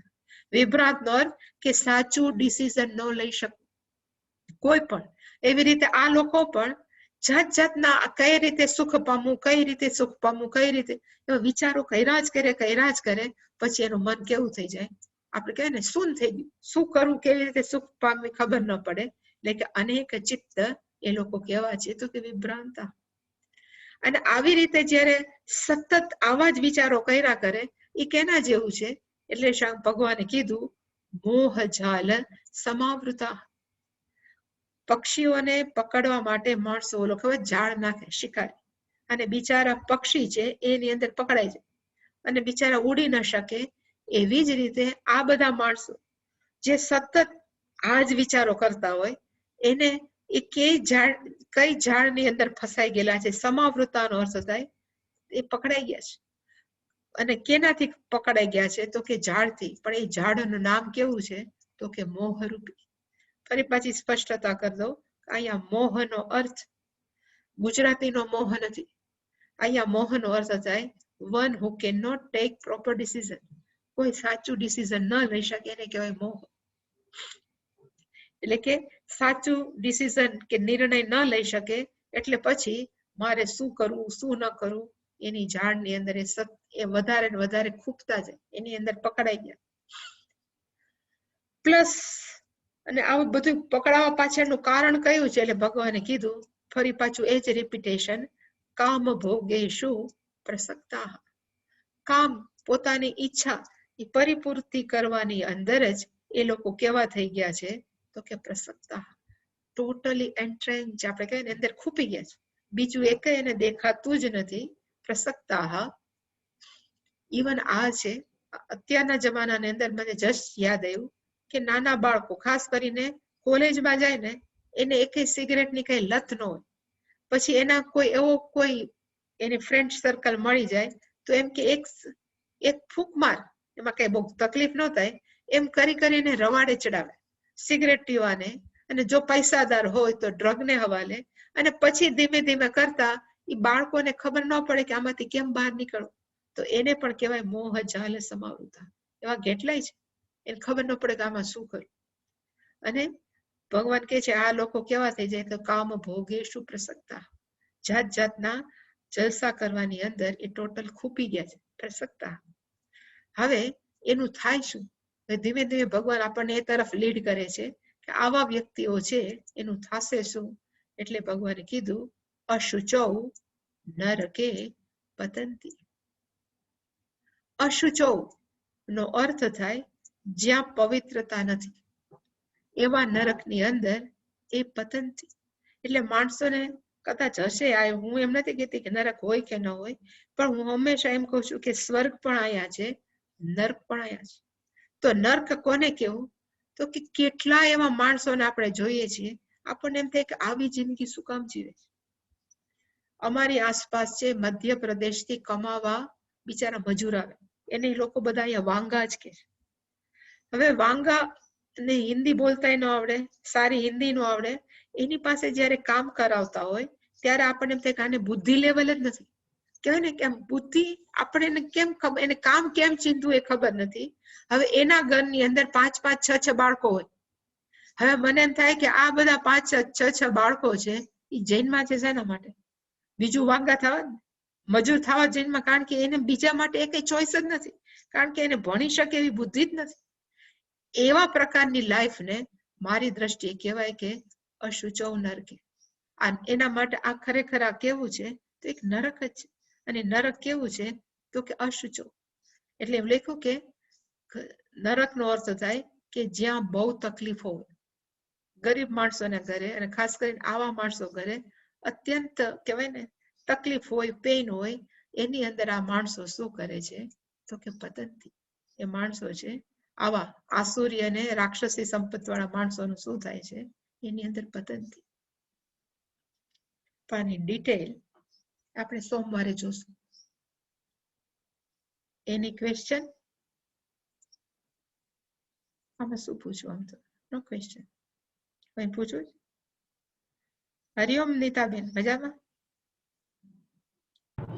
વિભ્રાંત નો અર્થ કે સાચું ડિસિઝન ન લઈ શકવું કોઈ પણ. એવી રીતે આ લોકો પણ જાત જાતના કઈ રીતે સુખ પામવું, કઈ રીતે સુખ પામવું, કઈ રીતે એવા વિચારો કર્યા જ કરે. પછી એનું મન કેવું થઈ જાય? આપણે કહેવાય ને શૂન્ય થઈ ગયું. શું કરવું, કેવી રીતે સુખ પામવી ખબર ન પડે. એટલે કે અનેક ચિત્ત એ લોકો કેવા છે? તો કે વિભ્રાંતા. અને આવી રીતે જયારે સતત આવા જ વિચારો કર્યા કરે એ કેના જેવું છે? એટલે ભગવાને કીધું મોહ જાલ સમાવૃતા. પક્ષીઓને પકડવા માટે માણસો ઓલો ખબર જાળ નાખે, શિકારી, અને બિચારા પક્ષી છે એની અંદર પકડાઈ જાય અને બિચારા ઉડી ન શકે. એવી જ રીતે આ બધા માણસો જે સતત આ જ વિચારો કરતા હોય એને એ કઈ ઝાડની અંદર ફસાઈ ગયેલા છે. સમાવૃતાનો અર્થ થાય એ પકડાઈ ગયા છે. અને કેનાથી પકડાઈ ગયા છે? તો કે ઝાડથી. પણ એ ઝાડનું નામ કેવું છે? તો કે મોહરૂપી. ફરી પાછી સ્પષ્ટતા કરી દઉં અહીંયા મોહનો અર્થ ગુજરાતીનો મોહ નથી. અહીંયા મોહનો અર્થ થાય one who can not take proper decision. કોઈ સાચું ડિસિઝન ન લઈ શકે એને કહેવાય મોહ. એટલે કે સાચું ડિસિઝન કે નિર્ણય ન લઈ શકે એટલે પછી મારે શું કરવું શું ન કરવું એની જાળની અંદર એ વધારે ને વધારે ખૂંપતા જાય, એની અંદર પકડાઈ ગયા. પ્લસ અને આવું બધું પકડાવા પાછળનું કારણ કયું છે? એટલે ભગવાને કીધું ફરી પાછું એ જ રિપીટેશન, કામ ભોગેશુ પ્રસક્તા. કામ પોતાની ઈચ્છા એ પરિપૂર્તિ કરવાની અંદર જ એ લોકો કેવા થઈ ગયા છે તો કે પ્રસક્તા, ટોટલી એન્ટ્રેન્ચ, આપણે કહીએ ને અંદર ખૂપી ગયા છે, બીજું એક એને દેખાતું જ નથી. પ્રસક્તા. ઇવન આ છે અત્યારના જમાનાની અંદર મને જસ્ટ યાદ આવ્યું કે નાના બાળકો ખાસ કરીને કોલેજમાં જાય ને એને એકે સિગરેટની કઈ લત ન હોય, પછી એના કોઈ એવો કોઈ એને ફ્રેન્ડ સર્કલ મળી જાય તો એમ કે એક ફૂંક માર, એમાં કઈ બહુ તકલીફ ન થાય એમ કરીને રવાડે ચડાવે સિગરેટ પીવાને, અને જો પૈસાદાર હોય તો ડ્રગને હવાલે, અને પછી ધીમે ધીમે કરતા એ બાળકોને ખબર ન પડે કે આમાંથી કેમ બહાર નીકળવું. તો એને પણ કહેવાય મોહ જાલે સમાવૃતા. એવા કેટલાય છે એને ખબર ન પડે કે આમાં શું કરવું. અને ભગવાન કે છે આ લોકો કેવા થઈ જાય તો કામ ભોગેશુ પ્રસક્તા, જાત જાતના જલસા કરવાની અંદર એ ટોટલ ખૂપી ગયા છે, પ્રસક્તા. હવે એનું થાય શું? ધીમે ધીમે ભગવાન આપણને એ તરફ લીડ કરે છે કે આવા વ્યક્તિઓ છે એનું થશે શું? એટલે ભગવાને કીધું અશુચૌ નરકે પતંતી. અશુચૌ નો અર્થ થાય જ્યાં પવિત્રતા નથી એવા નરકની અંદર એ પતંતી. એટલે માણસોને કદાચ હશે, હું એમ નથી કહેતી કે નરક હોય કે ન હોય, પણ હું હંમેશા એમ કહું છું કે સ્વર્ગ પણ આયા છે, નર્ક પણ આયા છે. તો નર્ક કોને કેવું? તો કે કેટલા એવા માણસોને આપણે જોઈએ છીએ, આપણને એમ થાય કે આવી જિંદગી શું કામ જીવે છે. અમારી આસપાસ છે મધ્યપ્રદેશથી કમાવા બિચારા મજૂર આવે, એને લોકો બધા અહીંયા વાંગા જ કે. હવે વાંગા ને હિન્દી બોલતા ન આવડે, સારી હિન્દી નો આવડે, એની પાસે જયારે કામ કરાવતા હોય ત્યારે આપણને એમ થાય કે આને બુદ્ધિ લેવલ જ નથી. કહેવાય ને કે બુદ્ધિ આપણે એને કેમ ખબર, એને કામ કેમ ચીંધવું એ ખબર નથી. હવે એના ઘરની અંદર 5-5, 6-6 બાળકો હોય. હવે મને એમ થાય કે આ બધા 5-6 બાળકો છે એ જૈનમાં છે શેના માટે? બીજું વાંગા થવા, મજૂર થવા જૈનમાં, કારણ કે એને બીજા માટે એ કઈ ચોઈસ જ નથી, કારણ કે એને ભણી શકે એવી બુદ્ધિ જ નથી. એવા પ્રકારની લાઈફને મારી દ્રષ્ટિએ કહેવાય કે અશુચૌ નરકે. એના માટે આ ખરેખર આ કેવું છે તો એક નરક જ છે. અને નરક કેવું છે તો કે અશુચૌ. એટલે એમ લખ્યું કે નરકનો અર્થ થાય કે જ્યાં બહુ તકલીફો હોય, ગરીબ માણસોના ઘરે, અને ખાસ કરીને આવા માણસો ઘરે અત્યંત કહેવાય ને તકલીફ હોય, પેઇન હોય, એની અંદર આ માણસો શું કરે છે તો કે પતંતી. એ માણસો છે આવા આસુરી અને રાક્ષસી સંપત્તિ વાળા માણસોનું શું થાય છે? એની અંદર પતંતી. પણ એની ડિટેલ આપણે સોમવારે જોશું. Any question? આમાં શું પૂછવું? આમ તો નો ક્વેશ્ચન. કઈ પૂછવું? હરિઓમ નીતાબેન, મજામાં?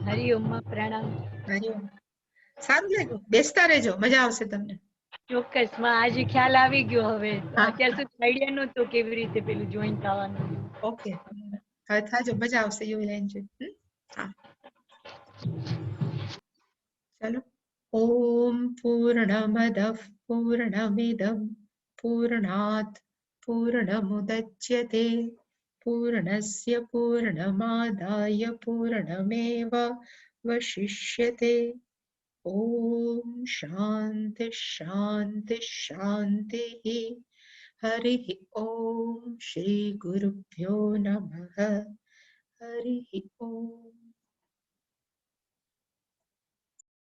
હરિઓમ માં પ્રણામ. હરિઓમ. સારું લાગ્યું? બેસતા રહેજો, મજા આવશે તમને. ચોક્કસ માં આજે ખ્યાલ આવી ગયો. હવે અત્યાર સુધી આઈડિયા નહોતો કેવી રીતે પેલું જોઈન થવાનું. ઓકે, હવે થાજો, મજા આવશે. You will enjoy. હા, ચાલો. ઓમ પૂર્ણમદઃ પૂર્ણમિદં પૂર્ણાત પૂર્ણમુદચ્યતે પૂર્ણસ્ય પૂર્ણમાદાય પૂર્ણમેવાવશિષ્યતે. ઓમ શાંતિ શાંતિ શાંતિ. હરિ ઓમ શ્રી ગુરુભ્યો નમઃ. હરિ ઓમ.